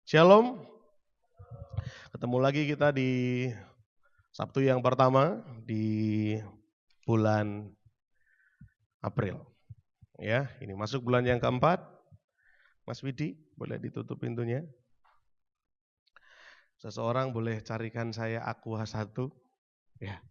Shalom, ketemu lagi kita di Sabtu yang pertama di bulan April. Ya, ini masuk bulan yang keempat. Mas Widi, boleh ditutup pintunya? Seseorang boleh carikan saya Aqua 1? Ya.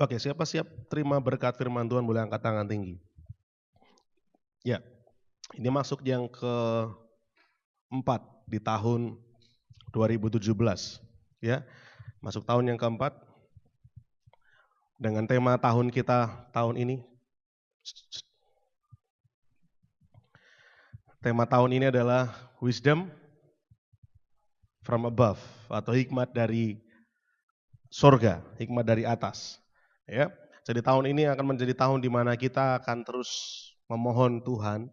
Oke, siapa siap terima berkat firman Tuhan boleh angkat tangan tinggi. Ya, ini masuk yang keempat di tahun 2017. Ya, masuk tahun yang keempat dengan tema tahun kita tahun ini. Tema tahun ini adalah Wisdom from above atau hikmat dari surga, hikmat dari atas. Ya, jadi tahun ini akan menjadi tahun di mana kita akan terus memohon Tuhan,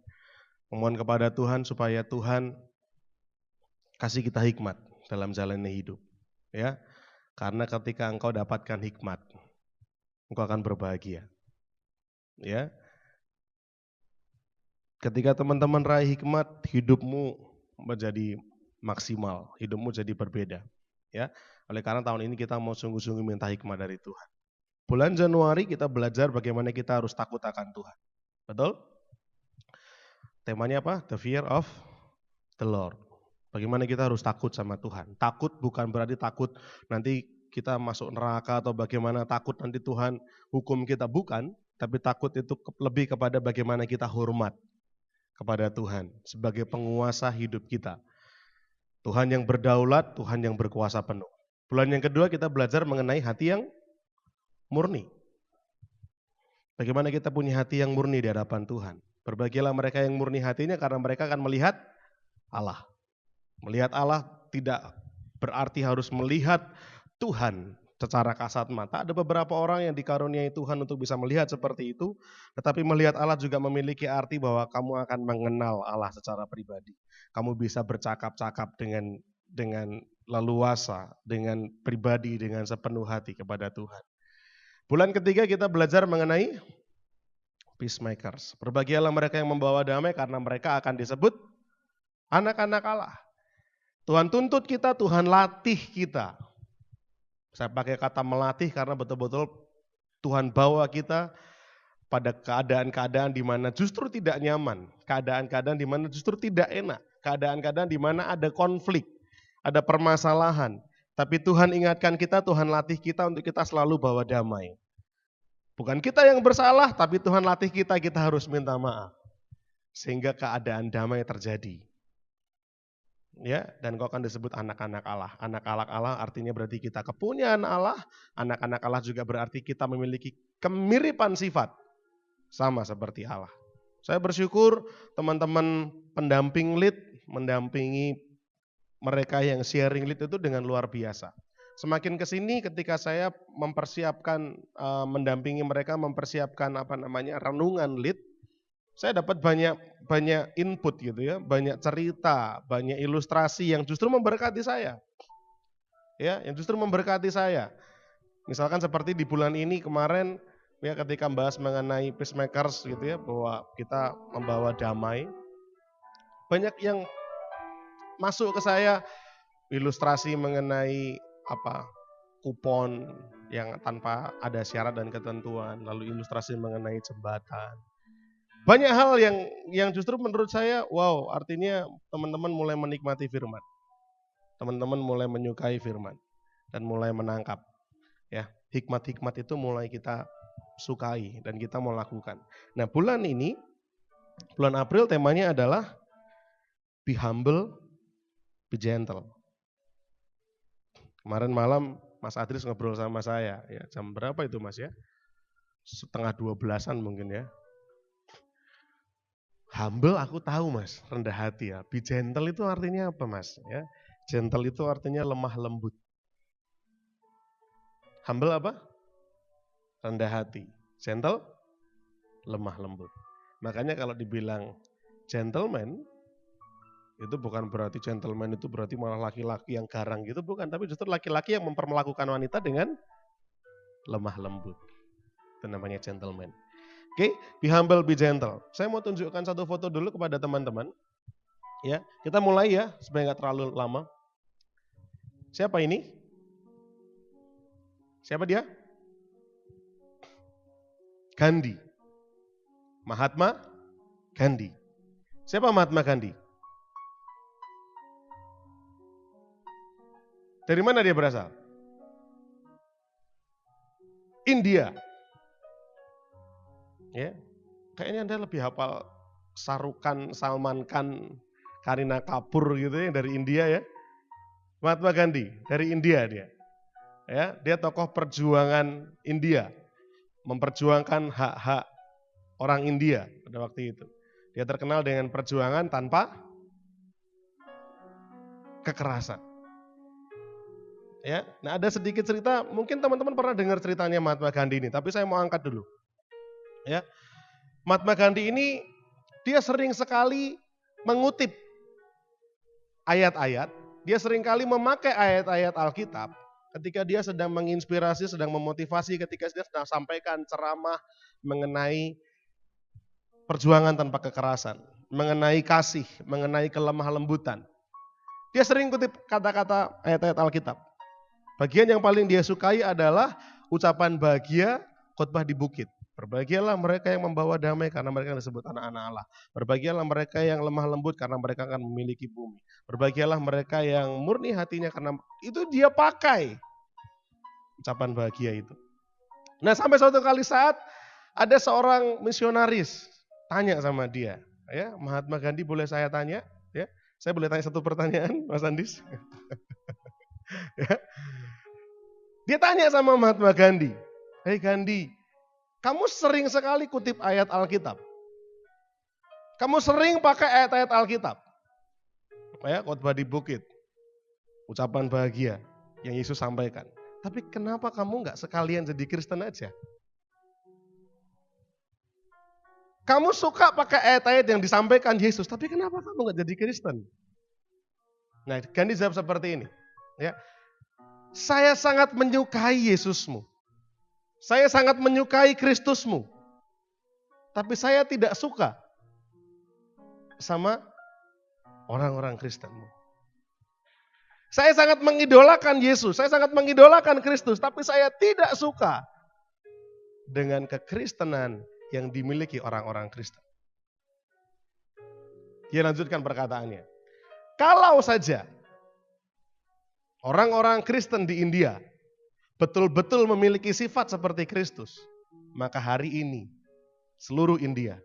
memohon kepada Tuhan supaya Tuhan kasih kita hikmat dalam jalannya hidup. Ya, karena ketika engkau dapatkan hikmat, engkau akan berbahagia. Ya, ketika teman-teman raih hikmat, hidupmu menjadi maksimal, hidupmu jadi berbeda. Ya, oleh karena tahun ini kita mau sungguh-sungguh minta hikmat dari Tuhan. Bulan Januari kita belajar bagaimana kita harus takut akan Tuhan. Betul? Temanya apa? The fear of the Lord. Bagaimana kita harus takut sama Tuhan. Takut bukan berarti takut nanti kita masuk neraka atau bagaimana, takut nanti Tuhan hukum kita, bukan. Tapi takut itu lebih kepada bagaimana kita hormat kepada Tuhan sebagai penguasa hidup kita. Tuhan yang berdaulat, Tuhan yang berkuasa penuh. Bulan yang kedua kita belajar mengenai hati yang murni. Bagaimana kita punya hati yang murni di hadapan Tuhan. Berbahagialah mereka yang murni hatinya karena mereka akan melihat Allah. Melihat Allah tidak berarti harus melihat Tuhan secara kasat mata. Ada beberapa orang yang dikaruniai Tuhan untuk bisa melihat seperti itu. Tetapi melihat Allah juga memiliki arti bahwa kamu akan mengenal Allah secara pribadi. Kamu bisa bercakap-cakap dengan leluasa, dengan pribadi, dengan sepenuh hati kepada Tuhan. Bulan ketiga kita belajar mengenai peacemakers. Berbahagialah mereka yang membawa damai karena mereka akan disebut anak-anak Allah. Tuhan tuntut kita, Tuhan latih kita. Saya pakai kata melatih karena betul-betul Tuhan bawa kita pada keadaan-keadaan di mana justru tidak nyaman, keadaan-keadaan di mana justru tidak enak, keadaan-keadaan di mana ada konflik, ada permasalahan. Tapi Tuhan ingatkan kita, Tuhan latih kita untuk kita selalu bawa damai. Bukan kita yang bersalah, tapi Tuhan latih kita, kita harus minta maaf. Sehingga keadaan damai terjadi. Ya, dan kau akan disebut anak-anak Allah. Anak-anak Allah artinya berarti kita kepunyaan Allah. Anak-anak Allah juga berarti kita memiliki kemiripan sifat. Sama seperti Allah. Saya bersyukur teman-teman pendamping lead, mendampingi mereka yang sharing lead itu dengan luar biasa. Semakin kesini ketika saya mempersiapkan, mendampingi mereka mempersiapkan renungan lead, saya dapat banyak input gitu ya, banyak cerita, banyak ilustrasi yang justru memberkati saya. Ya, yang justru memberkati saya. Misalkan seperti di bulan ini kemarin ya, ketika membahas mengenai peacemakers gitu ya, bahwa kita membawa damai. Banyak yang masuk ke saya ilustrasi mengenai kupon yang tanpa ada syarat dan ketentuan, lalu ilustrasi mengenai jembatan. Banyak hal yang justru menurut saya, wow, artinya teman-teman mulai menikmati firman. Teman-teman mulai menyukai firman dan mulai menangkap. Ya, hikmat-hikmat itu mulai kita sukai dan kita mau lakukan. Nah, bulan ini, bulan April temanya adalah be humble, be gentle. Kemarin malam Mas Adris ngobrol sama saya, ya jam berapa itu Mas ya? 11:30 mungkin ya. Humble aku tahu Mas, rendah hati ya. Be gentle itu artinya apa Mas? Ya, gentle itu artinya lemah lembut. Humble apa? Rendah hati. Gentle, lemah lembut. Makanya kalau dibilang gentleman, Itu bukan berarti gentleman itu berarti malah laki-laki yang garang gitu, bukan. Tapi justru laki-laki yang memperlakukan wanita dengan lemah lembut. Itu namanya gentleman. Oke, be humble, be gentle. Saya mau tunjukkan satu foto dulu kepada teman-teman. Ya, kita mulai ya, supaya nggak terlalu lama. Siapa ini? Siapa dia? Gandhi. Mahatma Gandhi. Siapa Mahatma Gandhi? Dari mana dia berasal? India. Ya, kayaknya Anda lebih hafal Sarukan, Salman Khan, Kareena Kapoor gitu ya dari India ya. Mahatma Gandhi dari India dia. Ya, dia tokoh perjuangan India, memperjuangkan hak-hak orang India pada waktu itu. Dia terkenal dengan perjuangan tanpa kekerasan. Ya, nah ada sedikit cerita, mungkin teman-teman pernah dengar ceritanya Mahatma Gandhi ini, tapi saya mau angkat dulu. Ya, Mahatma Gandhi ini dia sering sekali mengutip ayat-ayat, dia sering kali memakai ayat-ayat Alkitab ketika dia sedang menginspirasi, sedang memotivasi, ketika dia sedang sampaikan ceramah mengenai perjuangan tanpa kekerasan, mengenai kasih, mengenai kelemah lembutan. Dia sering kutip kata-kata ayat-ayat Alkitab. Bagian yang paling dia sukai adalah ucapan bahagia khotbah di bukit. Berbahagialah mereka yang membawa damai karena mereka disebut anak-anak Allah. Berbahagialah mereka yang lemah lembut karena mereka akan memiliki bumi. Berbahagialah mereka yang murni hatinya karena itu dia pakai ucapan bahagia itu. Nah, sampai suatu kali saat ada seorang misionaris tanya sama dia, ya, Mahatma Gandhi, boleh saya tanya? Ya, saya boleh tanya satu pertanyaan, Mas Andis? Ya. Dia tanya sama Mahatma Gandhi, "Hei Gandhi, kamu sering sekali kutip ayat Alkitab. Kamu sering pakai ayat-ayat Alkitab. Ya, khotbah di bukit, ucapan bahagia yang Yesus sampaikan. Tapi kenapa kamu nggak sekalian jadi Kristen aja? Kamu suka pakai ayat-ayat yang disampaikan Yesus, tapi kenapa kamu nggak jadi Kristen?" Nah, Gandhi jawab seperti ini. Ya, saya sangat menyukai Yesusmu. Saya sangat menyukai Kristusmu. Tapi saya tidak suka sama orang-orang Kristenmu. Saya sangat mengidolakan Yesus, saya sangat mengidolakan Kristus, tapi saya tidak suka dengan kekristenan yang dimiliki orang-orang Kristen. Dia lanjutkan perkataannya. Kalau saja orang-orang Kristen di India betul-betul memiliki sifat seperti Kristus, maka hari ini seluruh India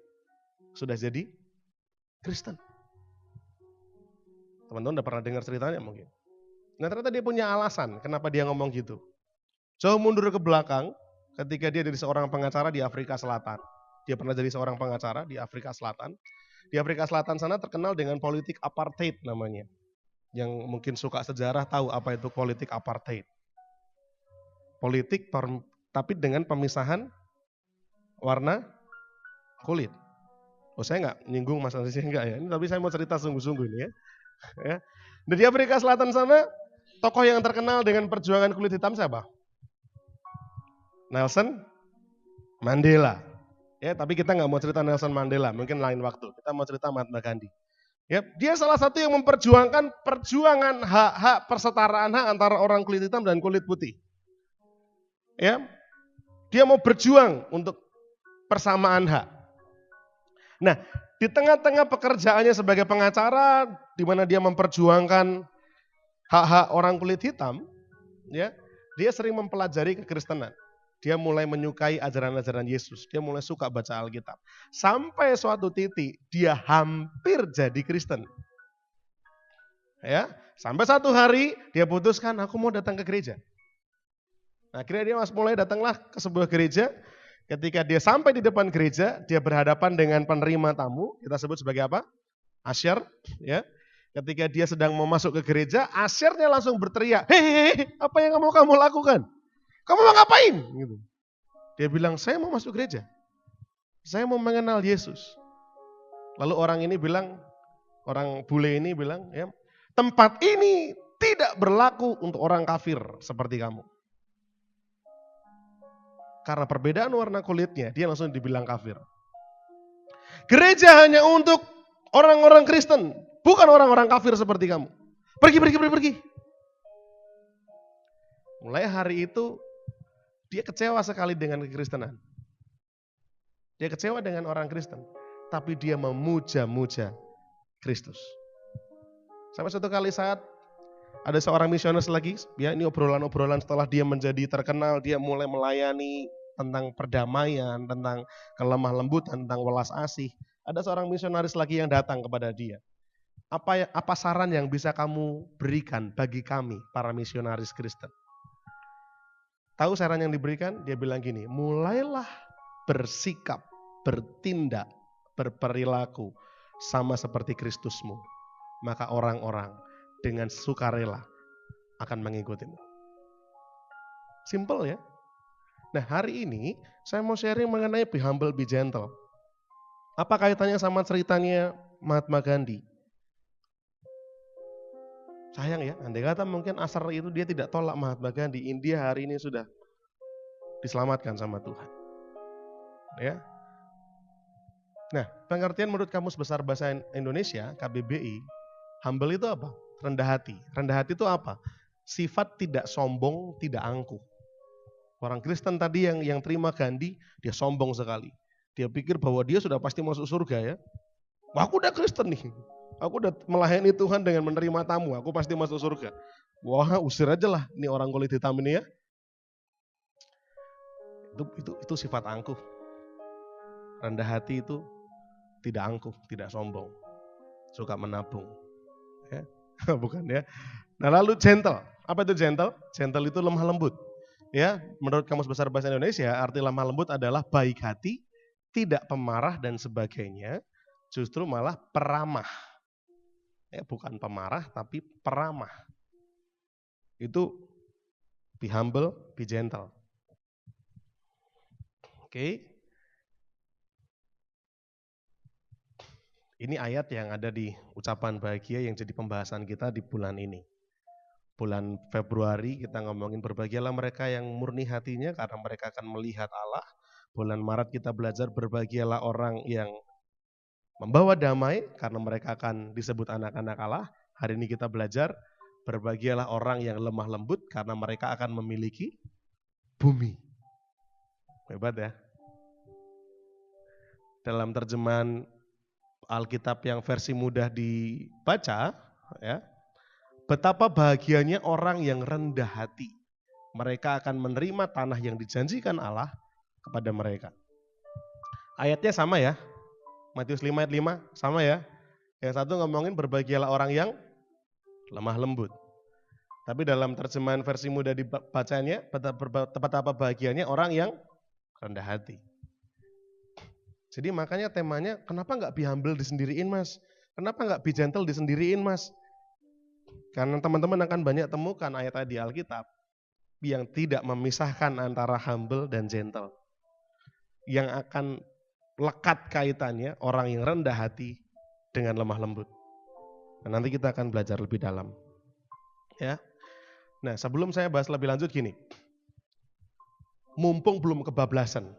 sudah jadi Kristen. Teman-teman udah pernah dengar ceritanya mungkin. Nah, ternyata dia punya alasan kenapa dia ngomong gitu. Jauh mundur ke belakang, ketika dia jadi seorang pengacara di Afrika Selatan. Dia pernah jadi seorang pengacara di Afrika Selatan. Di Afrika Selatan sana terkenal dengan politik apartheid namanya. Yang mungkin suka sejarah tahu apa itu politik apartheid. Politik tapi dengan pemisahan warna kulit. Oh, saya nggak nyinggung Mas Andri enggak ya. Ini tapi saya mau cerita sungguh-sungguh ini ya. Ya. Dan di Afrika Selatan sana tokoh yang terkenal dengan perjuangan kulit hitam siapa? Nelson Mandela. Ya, tapi kita nggak mau cerita Nelson Mandela, mungkin lain waktu. Kita mau cerita Mahatma Gandhi. Ya, dia salah satu yang memperjuangkan perjuangan hak-hak persetaraan hak antara orang kulit hitam dan kulit putih. Ya, dia mau berjuang untuk persamaan hak. Nah, di tengah-tengah pekerjaannya sebagai pengacara, di mana dia memperjuangkan hak-hak orang kulit hitam, ya, dia sering mempelajari kekristenan. Dia mulai menyukai ajaran-ajaran Yesus. Dia mulai suka baca Alkitab. Sampai suatu titik dia hampir jadi Kristen. Ya, sampai satu hari dia putuskan, aku mau datang ke gereja. Nah, akhirnya dia mulai datanglah ke sebuah gereja. Ketika dia sampai di depan gereja, dia berhadapan dengan penerima tamu. Kita sebut sebagai apa? Asyar. Ya. Ketika dia sedang mau masuk ke gereja, asyarnya langsung berteriak, "Hei, apa yang mau kamu lakukan? Kamu mau ngapain?" Gitu. Dia bilang, "Saya mau masuk gereja. Saya mau mengenal Yesus." Lalu orang ini bilang, Orang bule ini bilang, ya, tempat ini tidak berlaku untuk orang kafir seperti kamu. Karena perbedaan warna kulitnya, dia langsung dibilang kafir. Gereja hanya untuk orang-orang Kristen, bukan orang-orang kafir seperti kamu. Pergi. Mulai hari itu, dia kecewa sekali dengan kekristenan. Dia kecewa dengan orang Kristen, tapi dia memuja-muja Kristus. Sampai suatu kali saat ada seorang misionaris lagi, ya ini obrolan-obrolan setelah dia menjadi terkenal, dia mulai melayani tentang perdamaian, tentang kelemah lembutan, tentang welas asih. Ada seorang misionaris lagi yang datang kepada dia. Apa saran yang bisa kamu berikan bagi kami, para misionaris Kristen? Tahu saran yang diberikan? Dia bilang gini, mulailah bersikap, bertindak, berperilaku sama seperti Kristusmu. Maka orang-orang dengan sukarela akan mengikutimu. Simple ya. Nah hari ini saya mau sharing mengenai be humble, be gentle. Apa kaitannya sama ceritanya Mahatma Gandhi? Sayang ya, andai kata mungkin Asar itu dia tidak tolak Mahatma Gandhi, India hari ini sudah diselamatkan sama Tuhan. Ya. Nah, pengertian menurut Kamus Besar Bahasa Indonesia, KBBI, humble itu apa? Rendah hati. Rendah hati itu apa? Sifat tidak sombong, tidak angkuh. Orang Kristen tadi yang terima Gandhi, dia sombong sekali. Dia pikir bahwa dia sudah pasti masuk surga ya. Wah, aku udah Kristen nih. Aku udah melayani Tuhan dengan menerima tamu, aku pasti masuk surga. Wah, usir aja lah ini orang kulit hitam ini ya. Itu sifat angkuh. Rendah hati itu tidak angkuh, tidak sombong. Suka menabung. Ya. Bukan ya. Nah, lalu gentle. Apa itu gentle? Gentle itu lemah lembut. Ya, menurut Kamus Besar Bahasa Indonesia, arti lemah lembut adalah baik hati, tidak pemarah dan sebagainya, justru malah peramah. Ya, bukan pemarah tapi peramah. Itu be humble, be gentle. Oke. Ini ayat yang ada di ucapan bahagia yang jadi pembahasan kita di bulan ini. Bulan Februari kita ngomongin berbahagialah mereka yang murni hatinya karena mereka akan melihat Allah. Bulan Maret kita belajar berbahagialah orang yang membawa damai karena mereka akan disebut anak-anak Allah. Hari ini kita belajar berbahagialah orang yang lemah lembut karena mereka akan memiliki bumi. Hebat ya. Dalam terjemahan Alkitab yang versi mudah dibaca, ya, betapa bahagianya orang yang rendah hati. Mereka akan menerima tanah yang dijanjikan Allah kepada mereka. Ayatnya sama ya. Matius 5 ayat 5 sama ya. Yang satu ngomongin berbahagialah orang yang lemah lembut. Tapi dalam terjemahan versi mudah dibacanya, betapa bahagianya orang yang rendah hati. Jadi makanya temanya, kenapa nggak be humble disendiriin mas? Kenapa nggak be gentle disendiriin mas? Karena teman-teman akan banyak temukan ayat-ayat di Alkitab yang tidak memisahkan antara humble dan gentle. Yang akan lekat kaitannya orang yang rendah hati dengan lemah lembut. Nah, nanti kita akan belajar lebih dalam. Ya. Nah, sebelum saya bahas lebih lanjut gini. Mumpung belum kebablasan.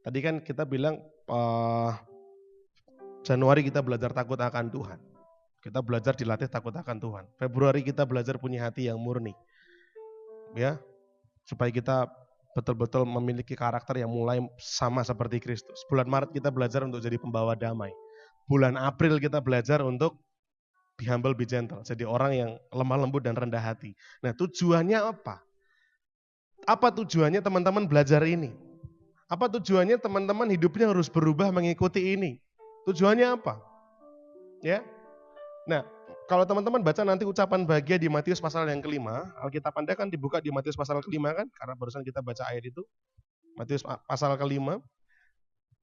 Tadi kan kita bilang Januari kita belajar takut akan Tuhan. Kita belajar dilatih takut akan Tuhan. Februari kita belajar punya hati yang murni. Ya. Supaya kita betul-betul memiliki karakter yang mulai sama seperti Kristus. Bulan Maret kita belajar untuk jadi pembawa damai. Bulan April kita belajar untuk be humble, be gentle. Jadi orang yang lemah lembut dan rendah hati. Nah, tujuannya apa? Apa tujuannya teman-teman belajar ini? Apa tujuannya teman-teman hidupnya harus berubah mengikuti ini? Tujuannya apa? Ya. Nah, kalau teman-teman baca nanti ucapan bahagia di Matius pasal yang kelima, Alkitab Anda kan dibuka di Matius pasal kelima kan, karena barusan kita baca ayat itu, Matius pasal kelima,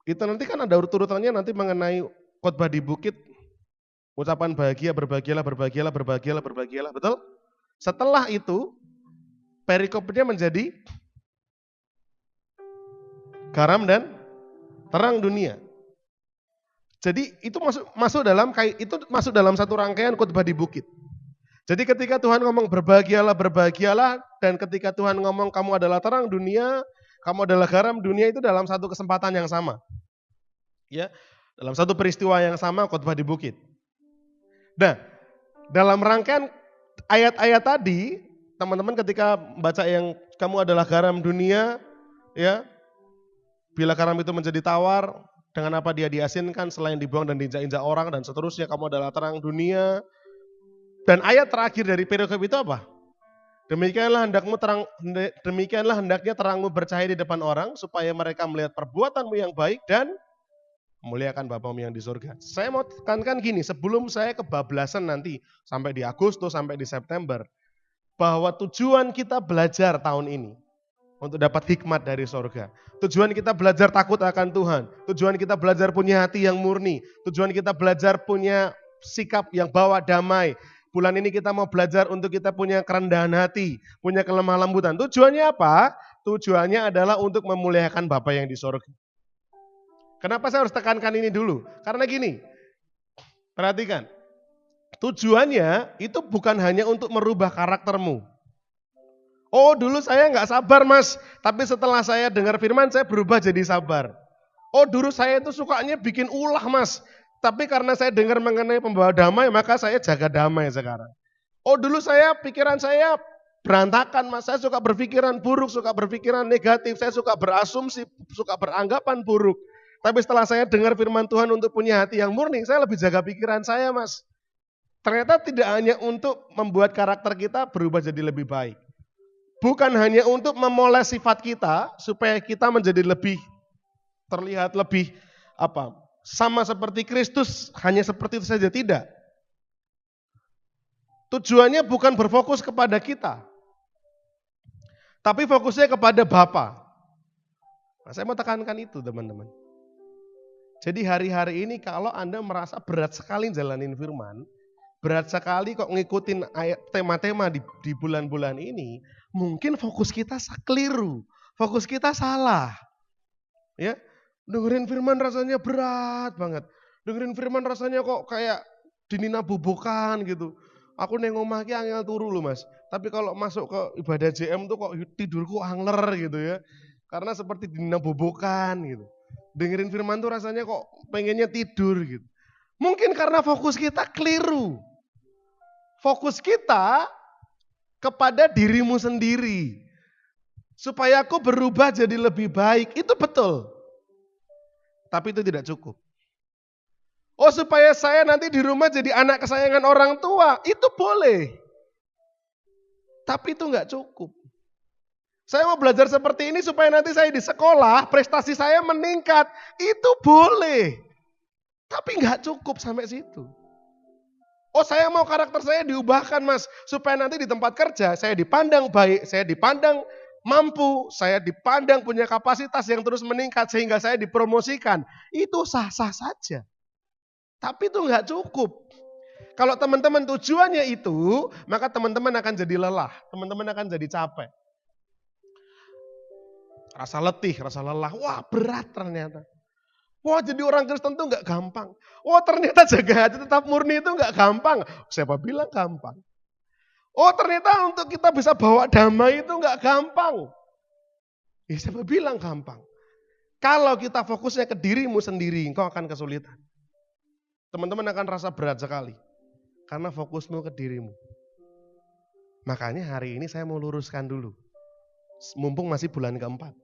itu nanti kan ada urut-urutannya nanti mengenai khotbah di bukit, ucapan bahagia, berbahagialah, betul? Setelah itu, perikopnya menjadi garam dan terang dunia. Jadi itu masuk dalam satu rangkaian khotbah di bukit. Jadi ketika Tuhan ngomong berbahagialah, berbahagialah, dan ketika Tuhan ngomong kamu adalah terang dunia, kamu adalah garam dunia, itu dalam satu kesempatan yang sama. Ya, dalam satu peristiwa yang sama khotbah di bukit. Nah, dalam rangkaian ayat-ayat tadi, teman-teman ketika baca yang kamu adalah garam dunia, ya, bila garam itu menjadi tawar, dengan apa dia diasinkan selain dibuang dan diinjak-injak orang dan seterusnya, kamu adalah terang dunia. Dan ayat terakhir dari perikop itu apa? Demikianlah hendaknya terangmu bercahaya di depan orang, supaya mereka melihat perbuatanmu yang baik dan memuliakan Bapamu yang di surga. Saya mau tekankan gini, sebelum saya kebablasan nanti, sampai di Agustus, sampai di September, bahwa tujuan kita belajar tahun ini, untuk dapat hikmat dari surga. Tujuan kita belajar takut akan Tuhan. Tujuan kita belajar punya hati yang murni. Tujuan kita belajar punya sikap yang bawa damai. Bulan ini kita mau belajar untuk kita punya kerendahan hati, punya kelemah lembutan. Tujuannya apa? Tujuannya adalah untuk memuliakan Bapa yang di surga. Kenapa saya harus tekankan ini dulu? Karena gini, perhatikan. Tujuannya itu bukan hanya untuk merubah karaktermu. Oh dulu saya nggak sabar mas, tapi setelah saya dengar firman saya berubah jadi sabar. Oh dulu saya itu sukanya bikin ulah mas, tapi karena saya dengar mengenai pembawa damai maka saya jaga damai sekarang. Oh dulu pikiran saya berantakan mas, saya suka berpikiran buruk, suka berpikiran negatif, saya suka berasumsi, suka beranggapan buruk. Tapi setelah saya dengar firman Tuhan untuk punya hati yang murni, saya lebih jaga pikiran saya mas. Ternyata tidak hanya untuk membuat karakter kita berubah jadi lebih baik. Bukan hanya untuk memoles sifat kita supaya kita menjadi lebih terlihat lebih sama seperti Kristus, hanya seperti itu saja, tidak. Tujuannya bukan berfokus kepada kita, tapi fokusnya kepada Bapa. Nah, saya mau tekankan itu teman-teman. Jadi hari-hari ini kalau Anda merasa berat sekali jalanin firman, berat sekali kok ngikutin tema-tema di bulan-bulan ini, mungkin fokus kita keliru, fokus kita salah. Ya, dengerin firman rasanya berat banget. Dengerin firman rasanya kok kayak dinina bubukan gitu. Aku neng omah ki angel turu loh mas. Tapi kalau masuk ke ibadah JM tuh kok tidurku angler gitu ya. Karena seperti dinina bubukan gitu. Dengerin firman tuh rasanya kok pengennya tidur gitu. Mungkin karena fokus kita keliru. Fokus kita kepada dirimu sendiri. Supaya aku berubah jadi lebih baik. Itu betul. Tapi itu tidak cukup. Oh supaya saya nanti di rumah jadi anak kesayangan orang tua. Itu boleh. Tapi itu nggak cukup. Saya mau belajar seperti ini supaya nanti saya di sekolah prestasi saya meningkat. Itu boleh. Tapi nggak cukup sampai situ. Oh saya mau karakter saya diubahkan mas. Supaya nanti di tempat kerja saya dipandang baik, saya dipandang mampu, saya dipandang punya kapasitas yang terus meningkat sehingga saya dipromosikan. Itu sah-sah saja. Tapi itu nggak cukup. Kalau teman-teman tujuannya itu, maka teman-teman akan jadi lelah. Teman-teman akan jadi capek. Rasa letih, rasa lelah. Wah berat ternyata. Wah jadi orang Kristen itu nggak gampang. Wah ternyata jaga hati tetap murni itu nggak gampang. Siapa bilang gampang? Oh ternyata untuk kita bisa bawa damai itu nggak gampang. Ya siapa bilang gampang? Kalau kita fokusnya ke dirimu sendiri, engkau akan kesulitan. Teman-teman akan rasa berat sekali. Karena fokusmu ke dirimu. Makanya hari ini saya mau luruskan dulu. Mumpung masih bulan keempat.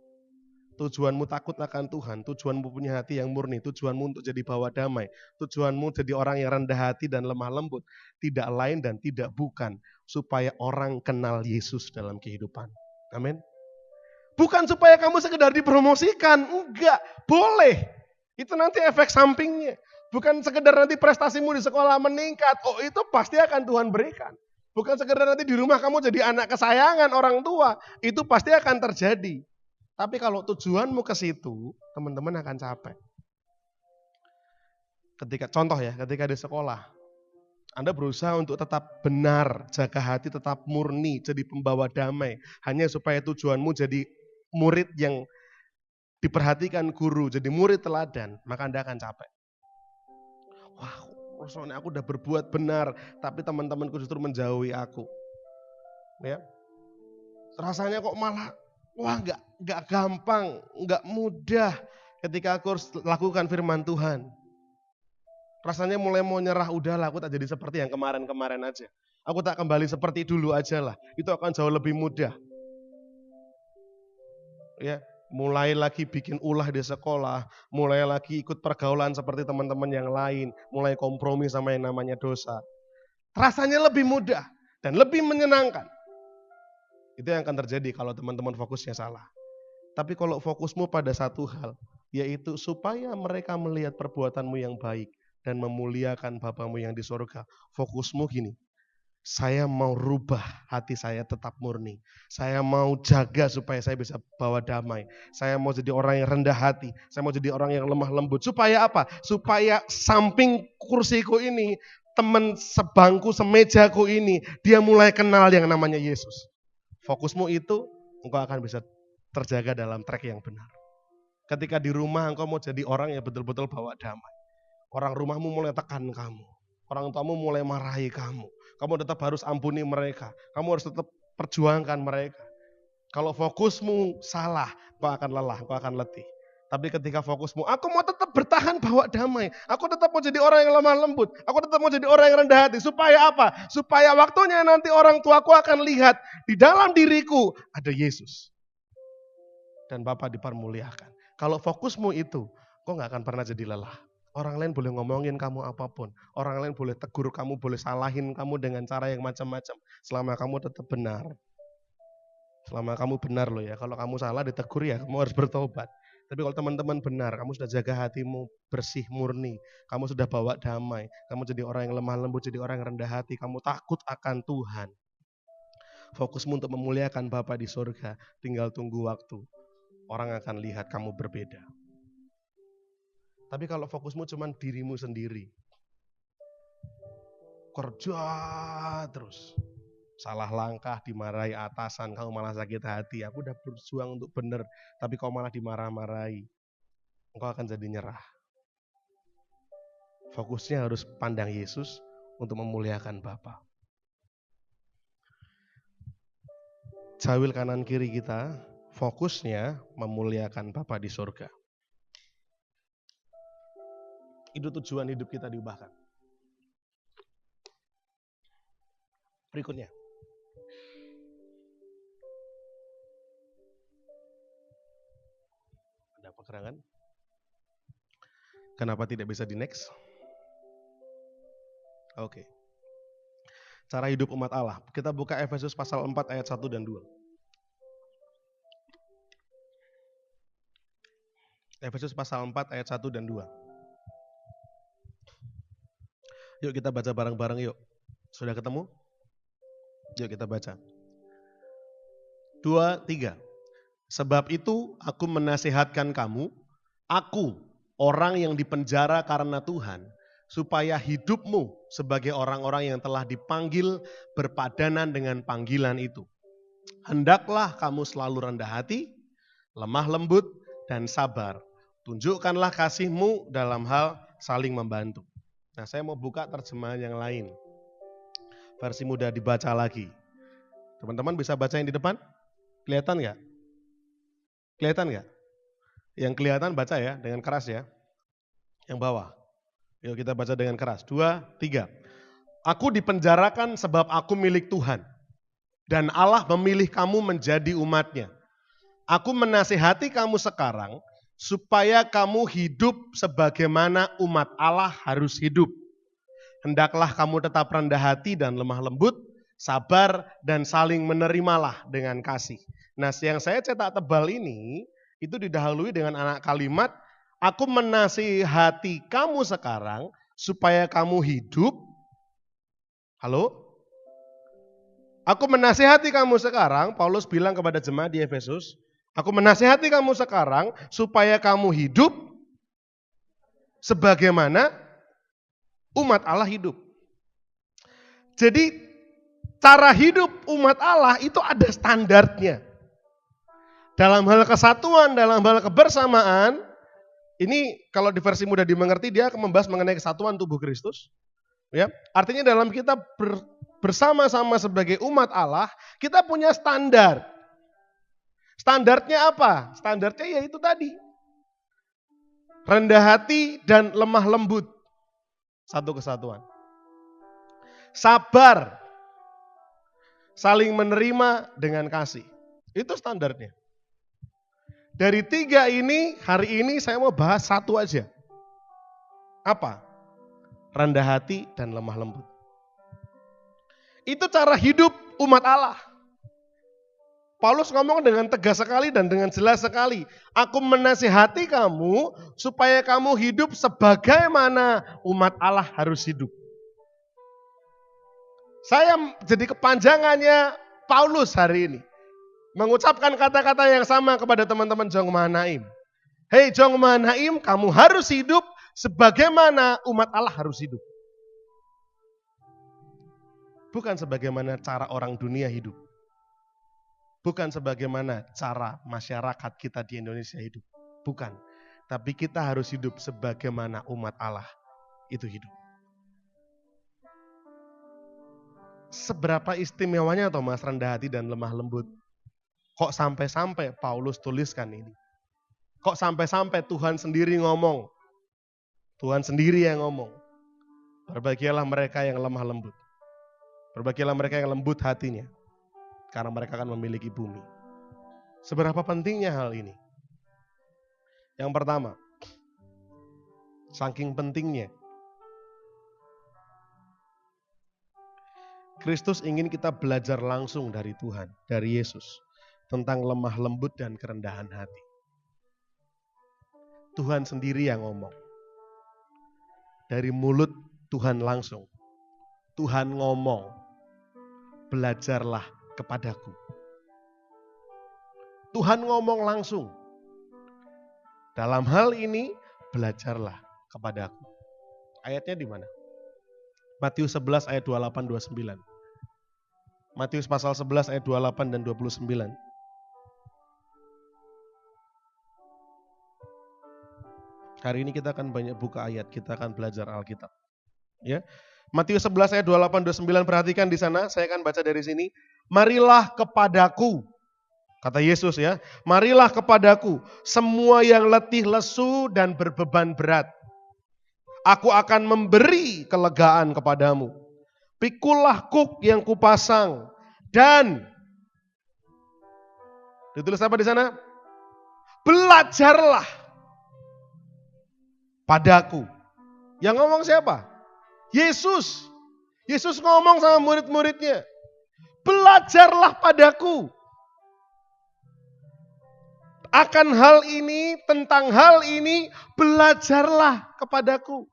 Tujuanmu takut akan Tuhan, tujuanmu punya hati yang murni, tujuanmu untuk jadi bawa damai, tujuanmu jadi orang yang rendah hati dan lemah lembut. Tidak lain dan tidak bukan. Supaya orang kenal Yesus dalam kehidupan. Amin. Bukan supaya kamu sekedar dipromosikan. Enggak, boleh. Itu nanti efek sampingnya. Bukan sekedar nanti prestasimu di sekolah meningkat. Oh itu pasti akan Tuhan berikan. Bukan sekedar nanti di rumah kamu jadi anak kesayangan orang tua. Itu pasti akan terjadi. Tapi kalau tujuanmu ke situ, teman-teman akan capek. Ketika di sekolah, Anda berusaha untuk tetap benar, jaga hati tetap murni, jadi pembawa damai. Hanya supaya tujuanmu jadi murid yang diperhatikan guru, jadi murid teladan, maka Anda akan capek. Soalnya aku udah berbuat benar, tapi teman-temanku justru menjauhi aku. Ya, rasanya kok malah, wah nggak gampang, nggak mudah ketika aku harus lakukan firman Tuhan. Rasanya mulai mau nyerah, udahlah aku tak jadi seperti yang kemarin-kemarin aja. Aku tak kembali seperti dulu aja lah, itu akan jauh lebih mudah. Ya, mulai lagi bikin ulah di sekolah, mulai lagi ikut pergaulan seperti teman-teman yang lain, mulai kompromi sama yang namanya dosa. Rasanya lebih mudah dan lebih menyenangkan. Itu yang akan terjadi kalau teman-teman fokusnya salah. Tapi kalau fokusmu pada satu hal, yaitu supaya mereka melihat perbuatanmu yang baik dan memuliakan Bapamu yang di surga. Fokusmu gini, saya mau rubah hati saya tetap murni. Saya mau jaga supaya saya bisa bawa damai. Saya mau jadi orang yang rendah hati. Saya mau jadi orang yang lemah lembut. Supaya apa? Supaya samping kursiku ini, teman sebangku, semejaku ini, dia mulai kenal yang namanya Yesus. Fokusmu itu, engkau akan bisa terjaga dalam track yang benar. Ketika di rumah engkau mau jadi orang yang betul-betul bawa damai. Orang rumahmu mulai tekan kamu. Orang tuamu mulai marahi kamu. Kamu tetap harus ampuni mereka. Kamu harus tetap perjuangkan mereka. Kalau fokusmu salah, kau akan lelah, kau akan letih. Tapi ketika fokusmu, aku mau tetap bertahan bawa damai. Aku tetap mau jadi orang yang lemah lembut. Aku tetap mau jadi orang yang rendah hati. Supaya apa? Supaya waktunya nanti orang tuaku akan lihat di dalam diriku ada Yesus. Dan Bapa dipermuliakan. Kalau fokusmu itu, kau gak akan pernah jadi lelah. Orang lain boleh ngomongin kamu apapun. Orang lain boleh tegur kamu, boleh salahin kamu dengan cara yang macam-macam. Selama kamu tetap benar. Selama kamu benar loh ya. Kalau kamu salah ditegur ya kamu harus bertobat. Tapi kalau teman-teman benar, kamu sudah jaga hatimu bersih, murni. Kamu sudah bawa damai. Kamu jadi orang yang lemah lembut, jadi orang yang rendah hati. Kamu takut akan Tuhan. Fokusmu untuk memuliakan Bapa di surga. Tinggal tunggu waktu. Orang akan lihat kamu berbeda. Tapi kalau fokusmu cuma dirimu sendiri. Kerja terus. Salah langkah, dimarahi atasan, kamu malah sakit hati. Aku udah berjuang untuk benar, tapi kau malah dimarah-marahi. Engkau akan jadi nyerah. Fokusnya harus pandang Yesus untuk memuliakan Bapa. Jawil kanan kiri kita, fokusnya memuliakan Bapa di surga. Itu tujuan hidup kita diubahkan. Berikutnya. Ada pekerangan? Kenapa tidak bisa di next? Oke. Cara hidup umat Allah. Kita buka Efesus pasal 4 ayat 1 dan 2. Efesus pasal 4 ayat 1 dan 2. Yuk kita baca bareng-bareng yuk. Sudah ketemu? Yuk kita baca. 2, 3. Sebab itu aku menasihatkan kamu, aku orang yang dipenjara karena Tuhan, supaya hidupmu sebagai orang-orang yang telah dipanggil berpadanan dengan panggilan itu. Hendaklah kamu selalu rendah hati, lemah lembut, dan sabar. Tunjukkanlah kasihmu dalam hal saling membantu. Nah, saya mau buka terjemahan yang lain. Versi mudah dibaca lagi. Teman-teman bisa baca yang di depan? Kelihatan nggak? Kelihatan nggak? Yang kelihatan baca ya, dengan keras ya. Yang bawah. Yuk kita baca dengan keras. 2, 3. Aku dipenjarakan sebab aku milik Tuhan. Dan Allah memilih kamu menjadi umatnya. Aku menasihati kamu sekarang supaya kamu hidup sebagaimana umat Allah harus hidup. Hendaklah kamu tetap rendah hati dan lemah lembut, sabar dan saling menerimalah dengan kasih. Nah, yang saya cetak tebal ini, itu didahului dengan anak kalimat, aku menasihati kamu sekarang supaya kamu hidup. Halo? Aku menasihati kamu sekarang, Paulus bilang kepada jemaat di Efesus, aku menasihati kamu sekarang supaya kamu hidup sebagaimana umat Allah hidup. Jadi cara hidup umat Allah itu ada standarnya. Dalam hal kesatuan, dalam hal kebersamaan, ini kalau di versi mudah dimengerti dia akan membahas mengenai kesatuan tubuh Kristus. Ya, artinya dalam kita bersama-sama sebagai umat Allah, kita punya standar. Standarnya apa? Standarnya yaitu tadi. Rendah hati dan lemah lembut. Satu kesatuan. Sabar. Saling menerima dengan kasih. Itu standarnya. Dari 3 ini, hari ini saya mau bahas satu aja. Apa? Rendah hati dan lemah lembut. Itu cara hidup umat Allah. Paulus ngomong dengan tegas sekali dan dengan jelas sekali. Aku menasihati kamu supaya kamu hidup sebagaimana umat Allah harus hidup. Saya jadi kepanjangannya Paulus hari ini. Mengucapkan kata-kata yang sama kepada teman-teman Jong Mahanaim. Hei Jong Mahanaim, kamu harus hidup sebagaimana umat Allah harus hidup. Bukan sebagaimana cara orang dunia hidup. Bukan sebagaimana cara masyarakat kita di Indonesia hidup. Bukan. Tapi kita harus hidup sebagaimana umat Allah itu hidup. Seberapa istimewanya Thomas rendah hati dan lemah lembut? Kok sampai-sampai Paulus tuliskan ini? Kok sampai-sampai Tuhan sendiri ngomong? Tuhan sendiri yang ngomong. Berbahagialah mereka yang lemah lembut. Berbahagialah mereka yang lembut hatinya. Karena mereka akan memiliki bumi. Seberapa pentingnya hal ini? Yang pertama, saking pentingnya, Kristus ingin kita belajar langsung dari Tuhan, dari Yesus, tentang lemah lembut dan kerendahan hati. Tuhan sendiri yang ngomong. Dari mulut Tuhan langsung. Tuhan ngomong, belajarlah kepadaku. Tuhan ngomong langsung. Dalam hal ini, belajarlah kepadaku. Ayatnya di mana? Matius 11 ayat 28-29. Matius pasal 11 ayat 28 dan 29. Hari ini kita akan banyak buka ayat, kita akan belajar Alkitab. Ya. Matius 11 ayat 28-29, perhatikan di sana, saya akan baca dari sini. Marilah kepadaku, kata Yesus ya, marilah kepadaku semua yang letih lesu dan berbeban berat. Aku akan memberi kelegaan kepadamu. Pikulah kuk yang kupasang dan ditulis apa di sana? Belajarlah padaku. Yang ngomong siapa? Yesus. Yesus ngomong sama murid-muridnya. Belajarlah padaku. Akan hal ini, tentang hal ini, belajarlah kepadaku.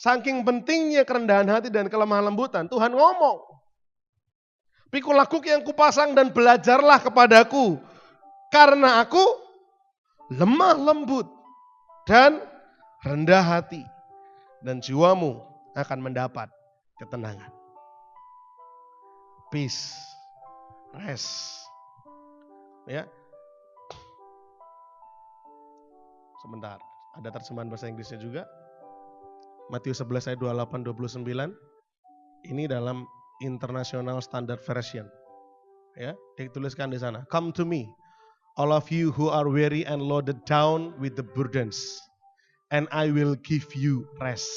Saking pentingnya kerendahan hati dan kelemah lembutan, Tuhan ngomong. Pikul kuk yang kupasang dan belajarlah kepadaku. Karena aku lemah lembut dan rendah hati. Dan jiwamu akan mendapat ketenangan. Peace, rest. Ya. Sebentar, ada terjemahan bahasa Inggrisnya juga. Matius 11 ayat 28-29. Ini dalam International Standard Version. Ya, dituliskan di sana. Come to me, all of you who are weary and loaded down with the burdens, and I will give you rest.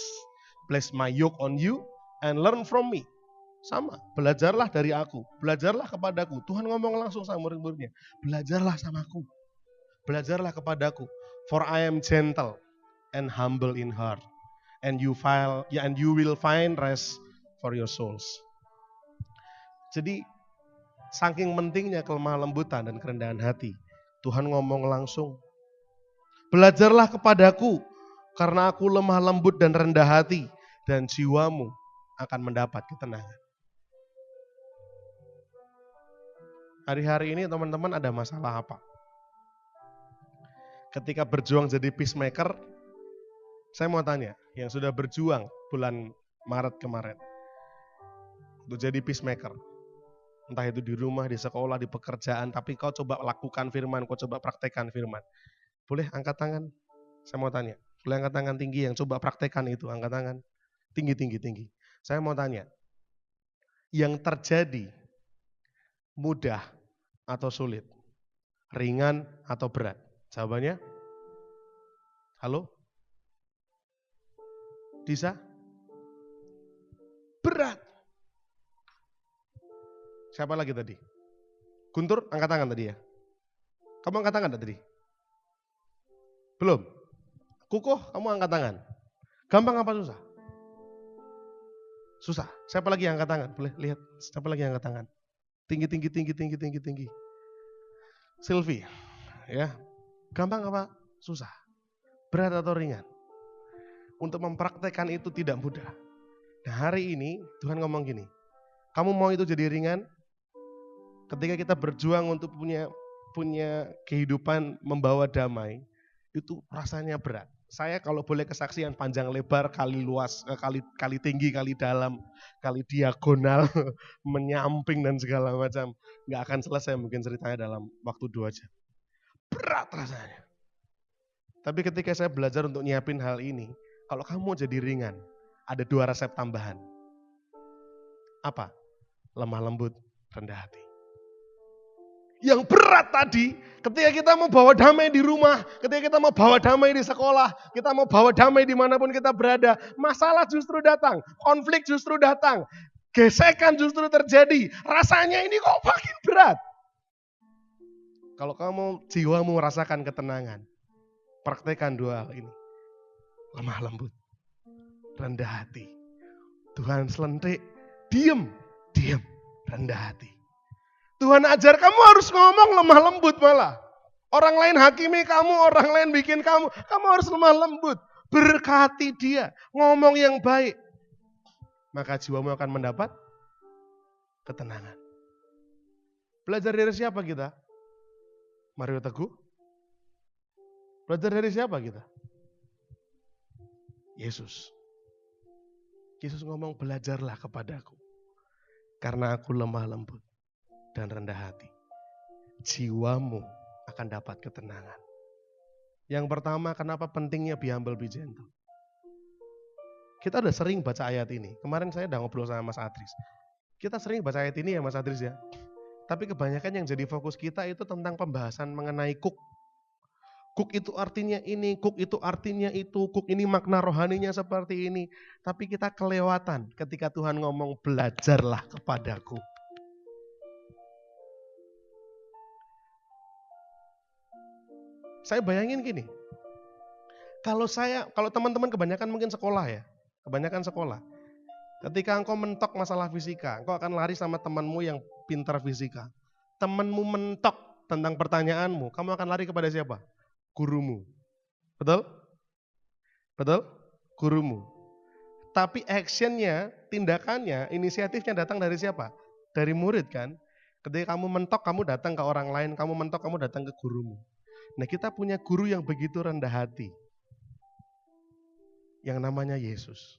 Place my yoke on you and learn from me. Sama, belajarlah dari aku, belajarlah kepadaku. Tuhan ngomong langsung sama murid-muridnya, belajarlah sama aku, belajarlah kepadaku. For I am gentle and humble in heart, and you will find rest for your souls. Jadi, saking pentingnya kelemah lembutan dan kerendahan hati, Tuhan ngomong langsung, belajarlah kepadaku, karena aku lemah lembut dan rendah hati, dan jiwamu akan mendapat ketenangan. Hari-hari ini teman-teman ada masalah apa? Ketika berjuang jadi peacemaker, saya mau tanya, yang sudah berjuang bulan Maret kemarin, untuk jadi peacemaker, entah itu di rumah, di sekolah, di pekerjaan, tapi kau coba lakukan firman, kau coba praktekkan firman. Boleh angkat tangan? Saya mau tanya, boleh angkat tangan tinggi yang coba praktekkan itu, angkat tangan. Tinggi. Saya mau tanya, yang terjadi mudah atau sulit? Ringan atau berat? Jawabannya? Halo? Disa? Berat. Siapa lagi tadi? Guntur, angkat tangan tadi ya? Kamu angkat tangan tadi? Belum? Kukuh, kamu angkat tangan. Gampang apa susah? Susah. Siapa lagi yang angkat tangan? Boleh lihat, siapa lagi yang angkat tangan? Tinggi. Sylvie, ya. Gampang apa susah? Berat atau ringan? Untuk mempraktekkan itu tidak mudah. Nah, hari ini Tuhan ngomong gini, kamu mau itu jadi ringan? Ketika kita berjuang untuk punya kehidupan membawa damai, itu rasanya berat. Saya kalau boleh kesaksian panjang lebar, kali luas, kali tinggi, kali dalam, kali diagonal, menyamping dan segala macam. Nggak akan selesai mungkin ceritanya dalam waktu 2 jam. Berat rasanya. Tapi ketika saya belajar untuk nyiapin hal ini, kalau kamu jadi ringan, ada 2 resep tambahan. Apa? Lemah lembut, rendah hati. Yang berat tadi, ketika kita mau bawa damai di rumah, ketika kita mau bawa damai di sekolah, kita mau bawa damai dimanapun kita berada, masalah justru datang, konflik justru datang, gesekan justru terjadi, rasanya ini kok makin berat. Kalau kamu jiwamu merasakan ketenangan, praktekkan 2 hal ini. Lemah lembut, rendah hati. Tuhan selentik, diam, rendah hati. Tuhan ajar kamu harus ngomong lemah lembut malah. Orang lain hakimi kamu, orang lain bikin kamu harus lemah lembut. Berkati dia, ngomong yang baik. Maka jiwamu akan mendapat ketenangan. Belajar dari siapa kita? Mario Teguh? Belajar dari siapa kita? Yesus. Yesus ngomong, belajarlah kepadaku. Karena aku lemah lembut dan rendah hati. Jiwamu akan dapat ketenangan. Yang pertama, kenapa pentingnya be humble, be gentle. Kita udah sering baca ayat ini. Kemarin saya udah ngobrol sama Mas Adris. Kita sering baca ayat ini ya Mas Adris ya. Tapi kebanyakan yang jadi fokus kita itu tentang pembahasan mengenai kuk. Kuk itu artinya ini, kuk itu artinya itu, kuk ini makna rohaninya seperti ini. Tapi kita kelewatan ketika Tuhan ngomong, belajarlah kepadaku. Saya bayangin gini, kalau teman-teman kebanyakan mungkin sekolah ya, kebanyakan sekolah. Ketika engkau mentok masalah fisika, engkau akan lari sama temanmu yang pintar fisika. Temanmu mentok tentang pertanyaanmu, kamu akan lari kepada siapa? Gurumu. Betul? Betul? Gurumu. Tapi actionnya, tindakannya, inisiatifnya datang dari siapa? Dari murid kan? Ketika kamu mentok, kamu datang ke orang lain, kamu mentok, kamu datang ke gurumu. Nah, kita punya guru yang begitu rendah hati. Yang namanya Yesus.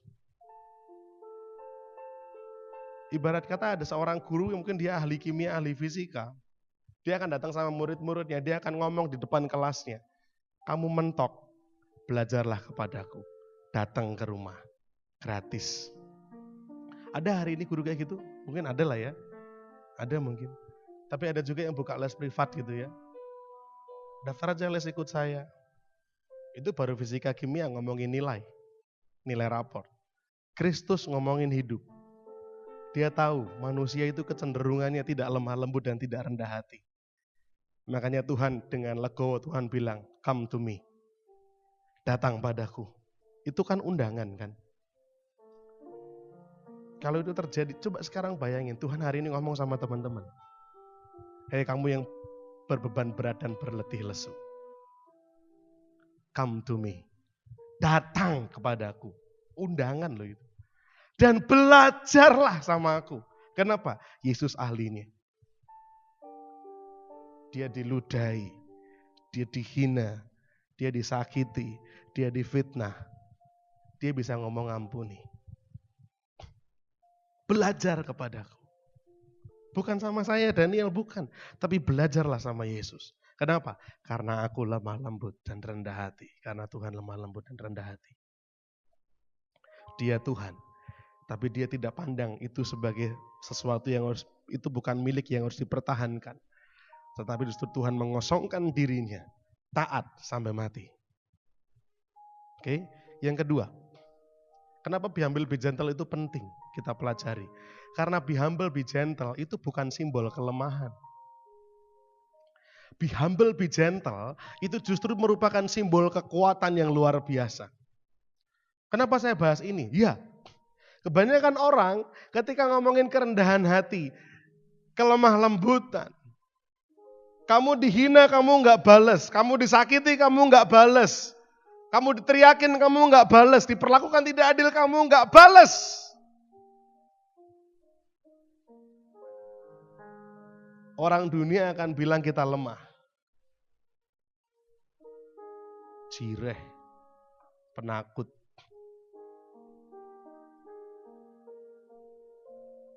Ibarat kata ada seorang guru yang mungkin dia ahli kimia, ahli fisika. Dia akan datang sama murid-muridnya, dia akan ngomong di depan kelasnya. Kamu mentok, belajarlah kepadaku. Datang ke rumah, gratis. Ada hari ini guru kayak gitu? Mungkin ada lah ya. Ada mungkin. Tapi ada juga yang buka les privat gitu ya. Daftar aja les ikut saya. Itu baru fisika kimia ngomongin nilai rapor. Kristus ngomongin hidup. Dia tahu manusia itu kecenderungannya tidak lemah lembut dan tidak rendah hati. Makanya Tuhan dengan legowo Tuhan bilang, come to me. Datang padaku. Itu kan undangan kan. Kalau itu terjadi, coba sekarang bayangin Tuhan hari ini ngomong sama teman-teman. Hei kamu yang berbeban berat dan berletih lesu. Come to me. Datang kepadaku. Undangan loh itu. Dan belajarlah sama aku. Kenapa? Yesus ahlinya. Dia diludahi, dia dihina, dia disakiti, dia difitnah. Dia bisa ngomong ampuni. Belajar kepadaku. Bukan sama saya Daniel, bukan. Tapi belajarlah sama Yesus. Kenapa? Karena aku lemah lembut dan rendah hati. Karena Tuhan lemah lembut dan rendah hati. Dia Tuhan Tapi dia tidak pandang itu sebagai sesuatu yang itu bukan milik yang harus dipertahankan. Tetapi justru Tuhan mengosongkan dirinya, taat sampai mati. Oke, yang kedua, kenapa be humble, be gentle itu penting kita pelajari? Karena be humble, be gentle itu bukan simbol kelemahan. Be humble, be gentle itu justru merupakan simbol kekuatan yang luar biasa. Kenapa saya bahas ini? Ya, kebanyakan orang ketika ngomongin kerendahan hati, kelemah lembutan, kamu dihina kamu nggak bales, kamu disakiti kamu nggak bales, kamu diteriakin kamu nggak bales, diperlakukan tidak adil kamu nggak bales. Orang dunia akan bilang kita lemah, jireh, penakut.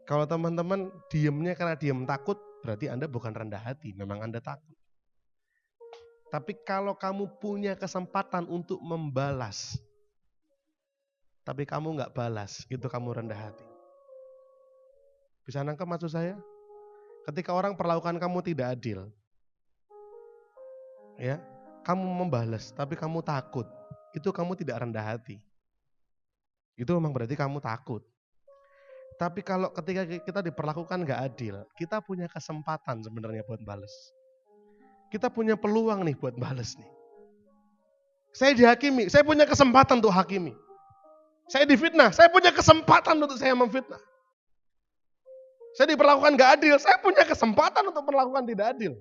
Kalau teman-teman diemnya karena diem takut, berarti Anda bukan rendah hati, memang Anda takut. Tapi kalau kamu punya kesempatan untuk membalas, tapi kamu nggak balas, itu kamu rendah hati. Bisa nangkep maksud saya? Ketika orang perlakukan kamu tidak adil, ya, kamu membalas, tapi kamu takut, itu kamu tidak rendah hati. Itu memang berarti kamu takut. Tapi kalau ketika kita diperlakukan gak adil, kita punya kesempatan sebenarnya buat balas. Kita punya peluang nih buat balas nih. Saya dihakimi, saya punya kesempatan untuk hakimi. Saya difitnah, saya punya kesempatan untuk saya memfitnah. Saya diperlakukan gak adil, saya punya kesempatan untuk perlakukan tidak adil.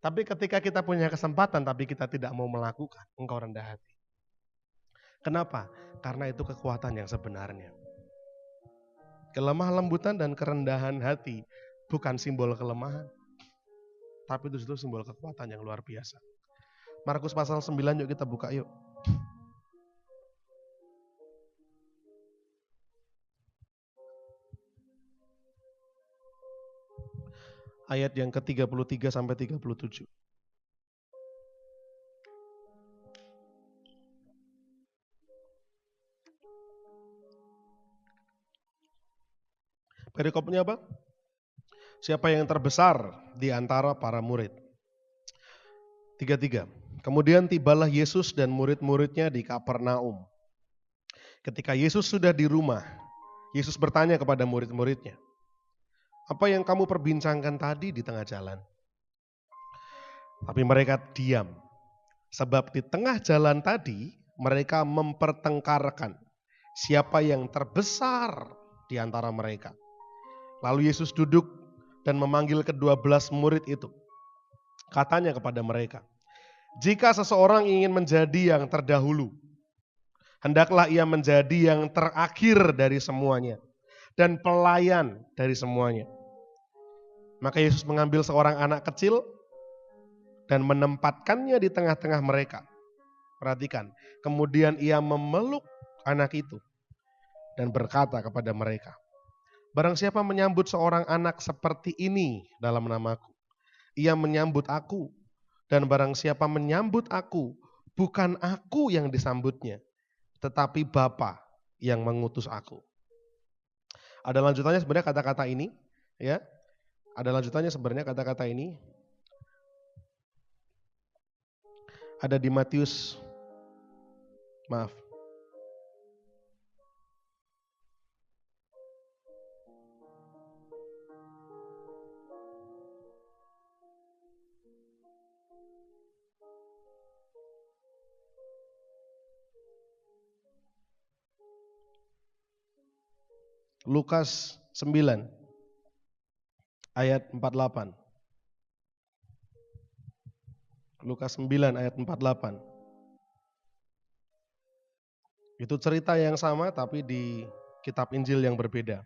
Tapi ketika kita punya kesempatan tapi kita tidak mau melakukan, engkau rendah hati. Kenapa? Karena itu kekuatan yang sebenarnya. Kelemah lembutan dan kerendahan hati bukan simbol kelemahan, tapi itu simbol kekuatan yang luar biasa. Markus pasal 9 yuk kita buka yuk. Ayat yang ke-33 sampai 37. Perikopnya apa? Siapa yang terbesar di antara para murid? 33. Kemudian tibalah Yesus dan murid-muridnya di Kapernaum. Ketika Yesus sudah di rumah, Yesus bertanya kepada murid-muridnya, apa yang kamu perbincangkan tadi di tengah jalan? Tapi mereka diam, sebab di tengah jalan tadi mereka mempertengkarkan siapa yang terbesar di antara mereka. Lalu Yesus duduk dan memanggil ke-12 murid itu. Katanya kepada mereka, jika seseorang ingin menjadi yang terdahulu, hendaklah ia menjadi yang terakhir dari semuanya dan pelayan dari semuanya. Maka Yesus mengambil seorang anak kecil dan menempatkannya di tengah-tengah mereka. Perhatikan, kemudian ia memeluk anak itu dan berkata kepada mereka, barang siapa menyambut seorang anak seperti ini dalam namaku, ia menyambut aku. Dan barang siapa menyambut aku, bukan aku yang disambutnya, tetapi Bapa yang mengutus aku. Ada lanjutannya sebenarnya kata-kata ini, ya. Ada lanjutannya sebenarnya kata-kata ini. Ada di Matius, maaf. Lukas 9 ayat 48. Lukas 9 ayat 48. Itu cerita yang sama tapi di kitab Injil yang berbeda.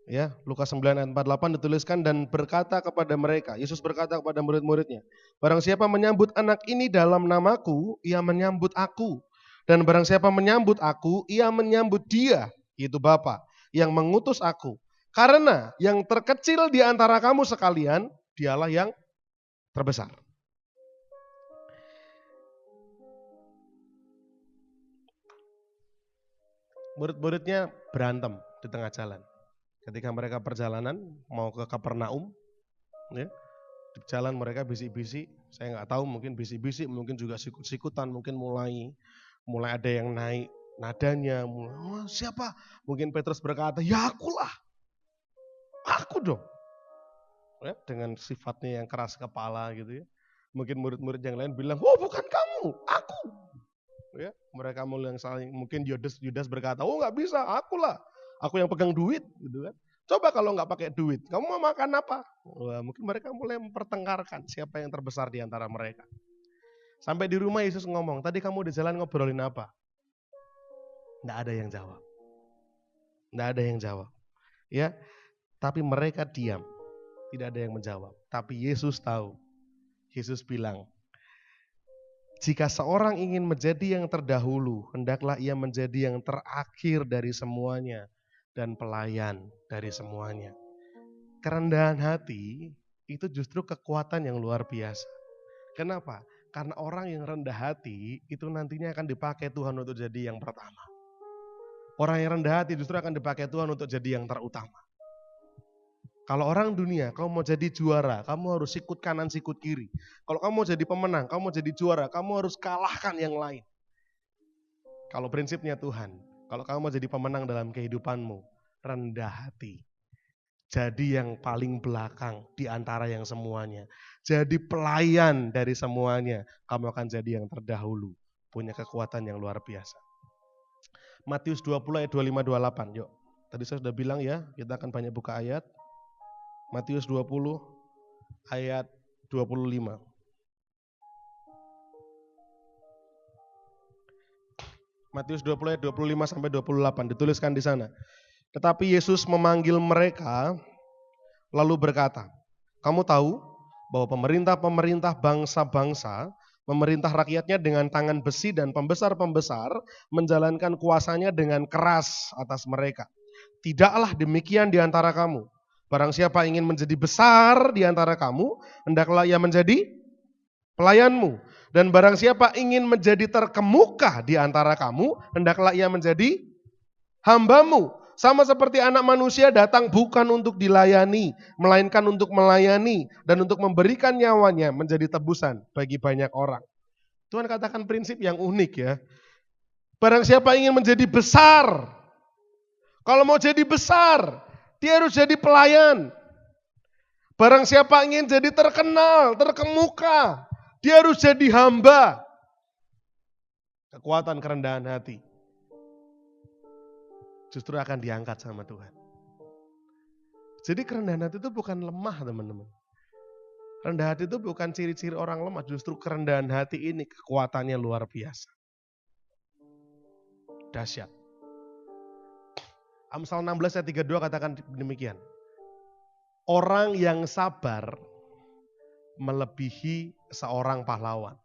Ya, Lukas 9 ayat 48 dituliskan dan berkata kepada mereka, Yesus berkata kepada murid-muridnya, barang siapa menyambut anak ini dalam namaku, ia menyambut aku. Dan barang siapa menyambut aku, ia menyambut dia, yaitu Bapa yang mengutus aku. Karena yang terkecil di antara kamu sekalian, dialah yang terbesar. Murid-muridnya berantem di tengah jalan. Ketika mereka perjalanan mau ke Kapernaum, ya, di jalan mereka bisik-bisik, saya nggak tahu mungkin bisik-bisik, mungkin juga sikut-sikutan, mungkin mulai ada yang naik nadanya, mulai, siapa? Mungkin Petrus berkata, ya akulah, aku dong. Ya, dengan sifatnya yang keras kepala gitu ya. Mungkin murid-murid yang lain bilang, oh bukan kamu, aku. Ya, mereka mulai yang saling, mungkin Yudas berkata, oh nggak bisa, akulah. Aku yang pegang duit, gitu kan. Coba kalau nggak pakai duit, kamu mau makan apa? Wah, mungkin mereka mulai mempertengkarkan siapa yang terbesar di antara mereka. Sampai di rumah Yesus ngomong, tadi kamu di jalan ngobrolin apa? Nggak ada yang jawab. Nggak ada yang jawab. Ya, tapi mereka diam, tidak ada yang menjawab. Tapi Yesus tahu. Yesus bilang, jika seorang ingin menjadi yang terdahulu, hendaklah ia menjadi yang terakhir dari semuanya dan pelayan dari semuanya. Kerendahan hati itu justru kekuatan yang luar biasa. Kenapa? Karena orang yang rendah hati itu nantinya akan dipakai Tuhan untuk jadi yang pertama. Orang yang rendah hati justru akan dipakai Tuhan untuk jadi yang terutama. Kalau orang dunia, kamu mau jadi juara, kamu harus sikut kanan, sikut kiri. Kalau kamu mau jadi pemenang, kamu mau jadi juara, kamu harus kalahkan yang lain. Kalau prinsipnya Tuhan, kalau kamu mau jadi pemenang dalam kehidupanmu, rendah hati. Jadi yang paling belakang di antara yang semuanya. Jadi pelayan dari semuanya, kamu akan jadi yang terdahulu. Punya kekuatan yang luar biasa. Matius 20 ayat 25-28, yuk. Tadi saya sudah bilang ya, kita akan banyak buka ayat. Matius 20 ayat 25. Matius 20 ayat 25 sampai 28 dituliskan di sana. Tetapi Yesus memanggil mereka lalu berkata, kamu tahu bahwa pemerintah-pemerintah bangsa-bangsa memerintah rakyatnya dengan tangan besi dan pembesar-pembesar menjalankan kuasanya dengan keras atas mereka. Tidaklah demikian di antara kamu. Barang siapa ingin menjadi besar di antara kamu, hendaklah ia menjadi pelayanmu. Dan barang siapa ingin menjadi terkemuka di antara kamu, hendaklah ia menjadi hambamu. Sama seperti anak manusia datang bukan untuk dilayani, melainkan untuk melayani dan untuk memberikan nyawanya menjadi tebusan bagi banyak orang. Tuhan katakan prinsip yang unik ya. Barang siapa ingin menjadi besar, kalau mau jadi besar, dia harus jadi pelayan. Barang siapa ingin jadi terkenal, terkemuka, dia harus jadi hamba. Kekuatan kerendahan hati justru akan diangkat sama Tuhan. Jadi kerendahan hati itu bukan lemah, teman-teman. Rendah hati itu bukan ciri-ciri orang lemah, justru kerendahan hati ini kekuatannya luar biasa. Dahsyat. Amsal 16 ayat 32 katakan demikian. Orang yang sabar melebihi seorang pahlawan.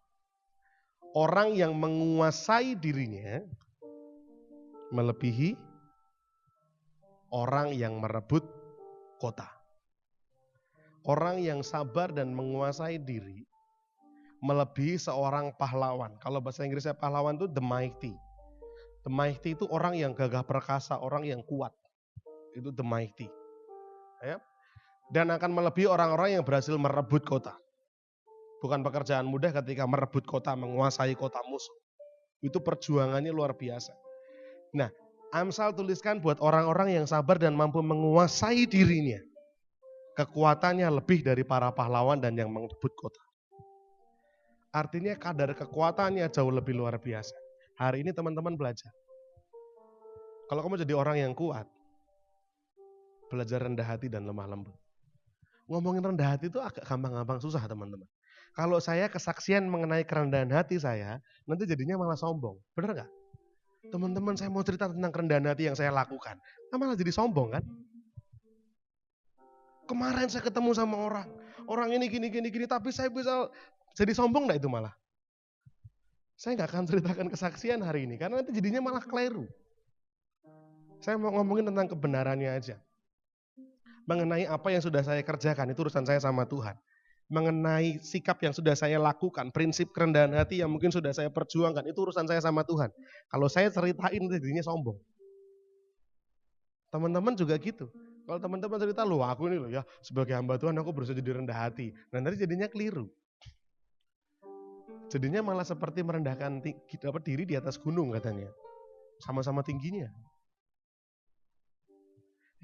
Orang yang menguasai dirinya melebihi orang yang merebut kota. Orang yang sabar dan menguasai diri melebihi seorang pahlawan. Kalau bahasa Inggrisnya pahlawan itu the mighty. The mighty itu orang yang gagah perkasa, orang yang kuat. Itu the mighty. Ya. Dan akan melebihi orang-orang yang berhasil merebut kota. Bukan pekerjaan mudah ketika merebut kota, menguasai kota musuh. Itu perjuangannya luar biasa. Nah, Amsal tuliskan buat orang-orang yang sabar dan mampu menguasai dirinya. Kekuatannya lebih dari para pahlawan dan yang merebut kota. Artinya kadar kekuatannya jauh lebih luar biasa. Hari ini teman-teman belajar. Kalau kamu jadi orang yang kuat, belajar rendah hati dan lemah lembut. Ngomongin rendah hati itu agak gampang-gampang susah teman-teman. Kalau saya kesaksian mengenai kerendahan hati saya, nanti jadinya malah sombong. Benar gak? Teman-teman saya mau cerita tentang kerendahan hati yang saya lakukan. Nah, malah jadi sombong kan? Kemarin saya ketemu sama orang ini gini, tapi saya bisa jadi sombong gak itu malah? Saya gak akan ceritakan kesaksian hari ini, karena nanti jadinya malah keliru. Saya mau ngomongin tentang kebenarannya aja. Mengenai apa yang sudah saya kerjakan, itu urusan saya sama Tuhan. Mengenai sikap yang sudah saya lakukan, prinsip kerendahan hati yang mungkin sudah saya perjuangkan, itu urusan saya sama Tuhan. Kalau saya ceritain, jadinya sombong. Teman-teman juga gitu. Kalau teman-teman cerita, loh aku ini loh ya, sebagai hamba Tuhan aku berusaha jadi rendah hati. Nah nanti jadinya keliru. Jadinya malah seperti merendahkan diri di atas gunung katanya. Sama-sama tingginya.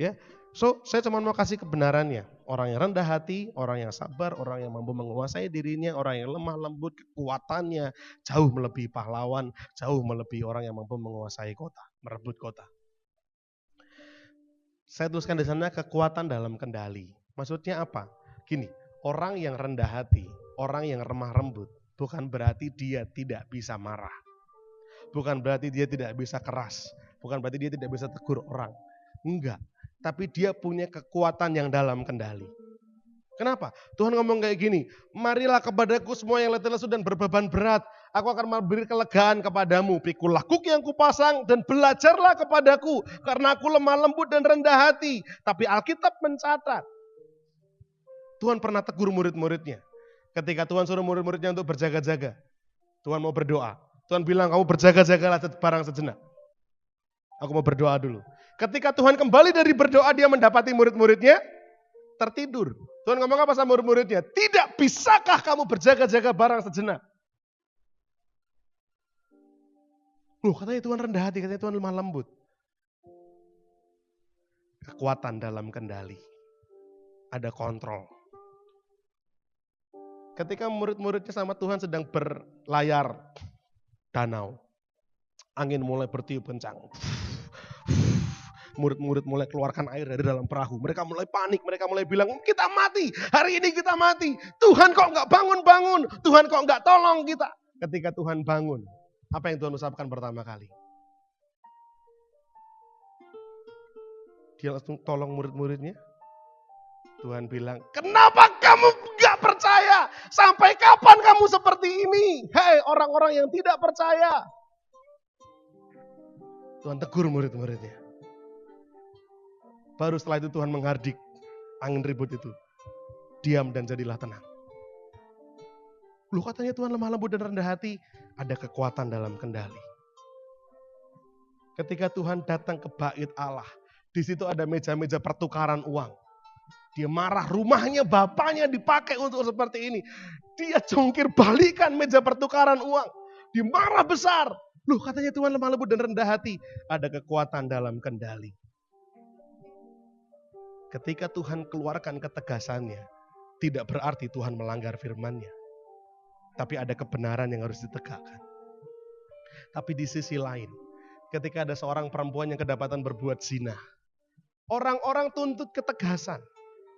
Ya, so saya cuma mau kasih kebenarannya. Orang yang rendah hati, orang yang sabar, orang yang mampu menguasai dirinya, orang yang lemah lembut, kekuatannya jauh melebihi pahlawan, jauh melebihi orang yang mampu menguasai kota, merebut kota. Saya tuliskan di sana kekuatan dalam kendali. Maksudnya apa? Gini, orang yang rendah hati, orang yang remah lembut, bukan berarti dia tidak bisa marah. Bukan berarti dia tidak bisa keras. Bukan berarti dia tidak bisa tegur orang. Enggak. Tapi dia punya kekuatan yang dalam kendali. Kenapa? Tuhan ngomong kayak gini, marilah kepadaku semua yang letih lesu dan berbeban berat. Aku akan memberi kelegaan kepadamu. Pikulah kuk yang kupasang dan belajarlah kepadaku. Karena aku lemah lembut dan rendah hati. Tapi Alkitab mencatat. Tuhan pernah tegur murid-muridnya. Ketika Tuhan suruh murid-muridnya untuk berjaga-jaga. Tuhan mau berdoa. Tuhan bilang kamu berjaga-jagalah barang sejenak. Aku mau berdoa dulu. Ketika Tuhan kembali dari berdoa dia mendapati murid-muridnya tertidur. Tuhan ngomong apa sama murid-muridnya? Tidak bisakah kamu berjaga-jaga barang sejenak? Loh katanya Tuhan rendah hati, katanya Tuhan lemah lembut. Kekuatan dalam kendali. Ada kontrol. Ketika murid-muridnya sama Tuhan sedang berlayar danau. Angin mulai bertiup kencang. Murid-murid mulai keluarkan air dari dalam perahu. Mereka mulai panik, mereka mulai bilang, kita mati, hari ini kita mati. Tuhan kok nggak bangun-bangun, Tuhan kok nggak tolong kita. Ketika Tuhan bangun, apa yang Tuhan ucapkan pertama kali? Dia langsung tolong murid-muridnya. Tuhan bilang, kenapa kamu nggak percaya? Sampai kapan kamu seperti ini? Hei orang-orang yang tidak percaya. Tuhan tegur murid-muridnya. Baru setelah itu Tuhan menghardik angin ribut itu. Diam dan jadilah tenang. Loh katanya Tuhan lemah lembut dan rendah hati. Ada kekuatan dalam kendali. Ketika Tuhan datang ke bait Allah. Di situ ada meja-meja pertukaran uang. Dia marah, rumahnya bapaknya dipakai untuk seperti ini. Dia jongkir balikan meja pertukaran uang. Dia marah besar. Loh katanya Tuhan lemah lembut dan rendah hati. Ada kekuatan dalam kendali. Ketika Tuhan keluarkan ketegasannya, tidak berarti Tuhan melanggar firman-Nya. Tapi ada kebenaran yang harus ditegakkan. Tapi di sisi lain, ketika ada seorang perempuan yang kedapatan berbuat zina, orang-orang tuntut ketegasan.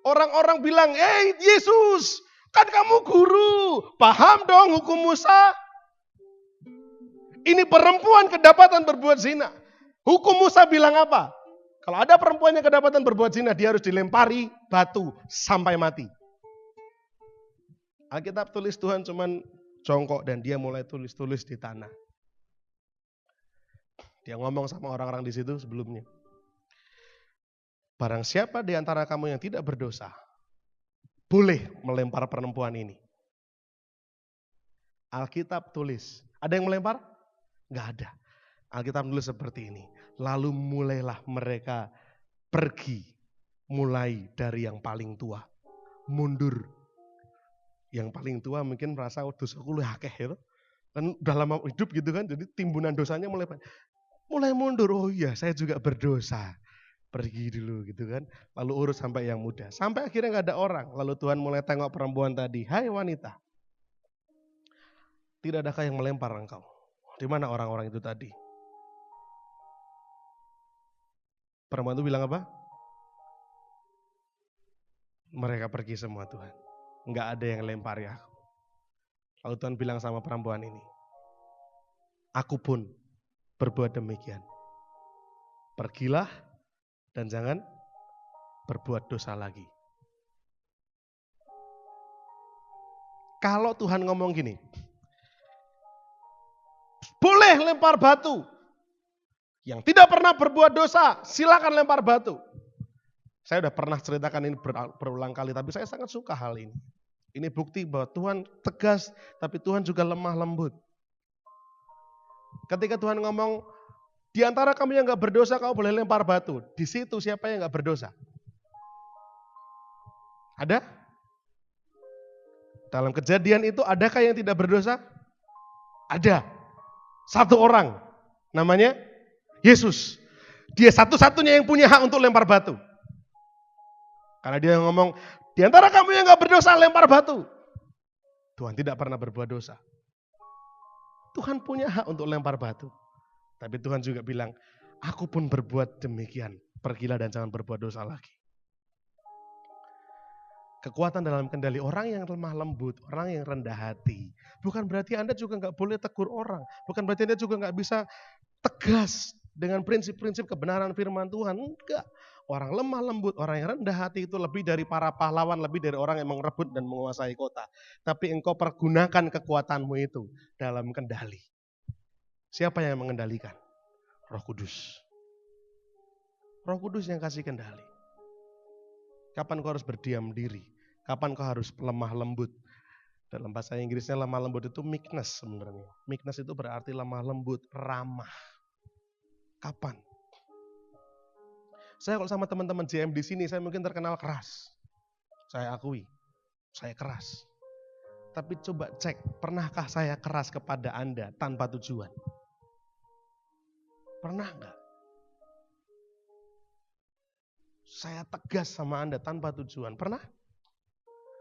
Orang-orang bilang, "Hey Yesus, kan kamu guru, paham dong hukum Musa?" Ini perempuan kedapatan berbuat zina. Hukum Musa bilang apa? Kalau ada perempuan yang kedapatan berbuat zina, dia harus dilempari batu sampai mati. Alkitab tulis Tuhan cuman jongkok dan dia mulai tulis-tulis di tanah. Dia ngomong sama orang-orang di situ sebelumnya. Barang siapa di antara kamu yang tidak berdosa, boleh melempar perempuan ini. Alkitab tulis, ada yang melempar? Enggak ada. Alkitab tulis seperti ini. Lalu mulailah mereka pergi. Mulai dari yang paling tua. Mundur. Yang paling tua mungkin merasa dosaku lebih akeh ya. Kan udah lama hidup gitu kan. Jadi timbunan dosanya mulai mundur. Oh iya saya juga berdosa. Pergi dulu gitu kan. Lalu urus sampai yang muda. Sampai akhirnya gak ada orang. Lalu Tuhan mulai tengok perempuan tadi. Hai wanita. Tidak adakah yang melempar engkau? Di mana orang-orang itu tadi? Perempuan itu bilang apa? Mereka pergi semua Tuhan. Enggak ada yang lempar ya. Lalu Tuhan bilang sama perempuan ini. Aku pun berbuat demikian. Pergilah dan jangan berbuat dosa lagi. Kalau Tuhan ngomong gini. Boleh lempar batu. Yang tidak pernah berbuat dosa, silakan lempar batu. Saya udah pernah ceritakan ini berulang kali, tapi saya sangat suka hal ini. Ini bukti bahwa Tuhan tegas, tapi Tuhan juga lemah lembut. Ketika Tuhan ngomong, Di antara kamu yang gak berdosa, kamu boleh lempar batu. Di situ siapa yang gak berdosa? Ada? Dalam kejadian itu adakah yang tidak berdosa? Ada. Satu orang. Namanya Yesus. Dia satu-satunya yang punya hak untuk lempar batu. Karena dia ngomong, di antara kamu yang gak berdosa, lempar batu. Tuhan tidak pernah berbuat dosa. Tuhan punya hak untuk lempar batu. Tapi Tuhan juga bilang, aku pun berbuat demikian. Pergilah dan jangan berbuat dosa lagi. Kekuatan dalam kendali orang yang lemah lembut, orang yang rendah hati. Bukan berarti Anda juga nggak boleh tegur orang. Bukan berarti Anda juga nggak bisa tegas dengan prinsip-prinsip kebenaran firman Tuhan. Enggak. Orang lemah lembut, orang yang rendah hati itu lebih dari para pahlawan, lebih dari orang yang merebut dan menguasai kota. Tapi engkau pergunakan kekuatanmu itu dalam kendali. Siapa yang mengendalikan? Roh Kudus. Roh Kudus yang kasih kendali. Kapan kau harus berdiam diri? Kapan kau harus lemah lembut? Dalam bahasa Inggrisnya lemah lembut itu meekness sebenarnya. Meekness itu berarti lemah lembut, ramah. Kapan? Saya kalau sama teman-teman JM di sini, saya mungkin terkenal keras. Saya akui, saya keras. Tapi coba cek, pernahkah saya keras kepada Anda tanpa tujuan? Pernah enggak? Saya tegas sama Anda tanpa tujuan. Pernah?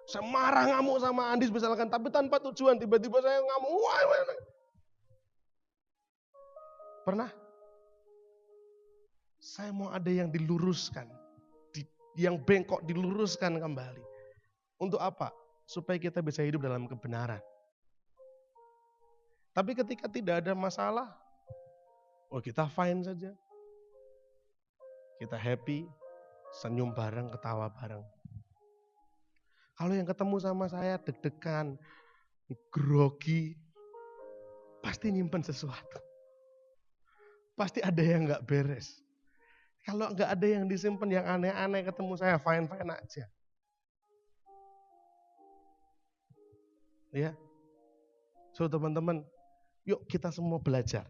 Saya marah ngamuk sama Andis misalkan, tapi tanpa tujuan. Tiba-tiba saya ngamuk. Pernah? Saya mau ada yang diluruskan. Yang bengkok diluruskan kembali. Untuk apa? Supaya kita bisa hidup dalam kebenaran. Tapi ketika tidak ada masalah, kita fine saja. Kita happy, senyum bareng, ketawa bareng. Kalau yang ketemu sama saya deg-degan, grogi, pasti nyimpen sesuatu. Pasti ada yang gak beres. Kalau gak ada yang disimpan yang aneh-aneh, ketemu saya fine-fine aja. Ya, so teman-teman, yuk kita semua belajar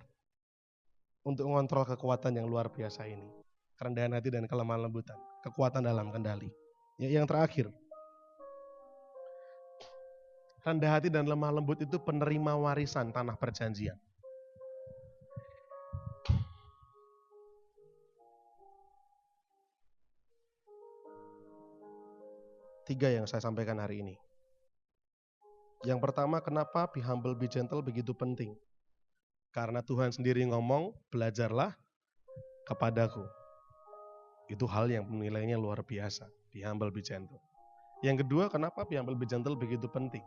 untuk mengontrol kekuatan yang luar biasa ini. Kerendahan hati dan kelemahan lembutan. Kekuatan dalam kendali. Ya, yang terakhir. Rendah hati dan lemah lembut itu penerima warisan tanah perjanjian. Tiga yang saya sampaikan hari ini. Yang pertama, kenapa be humble, be gentle begitu penting? Karena Tuhan sendiri ngomong, belajarlah kepadaku. Itu hal yang nilainya luar biasa. Be humble, be gentle. Yang kedua, kenapa be humble, be gentle begitu penting?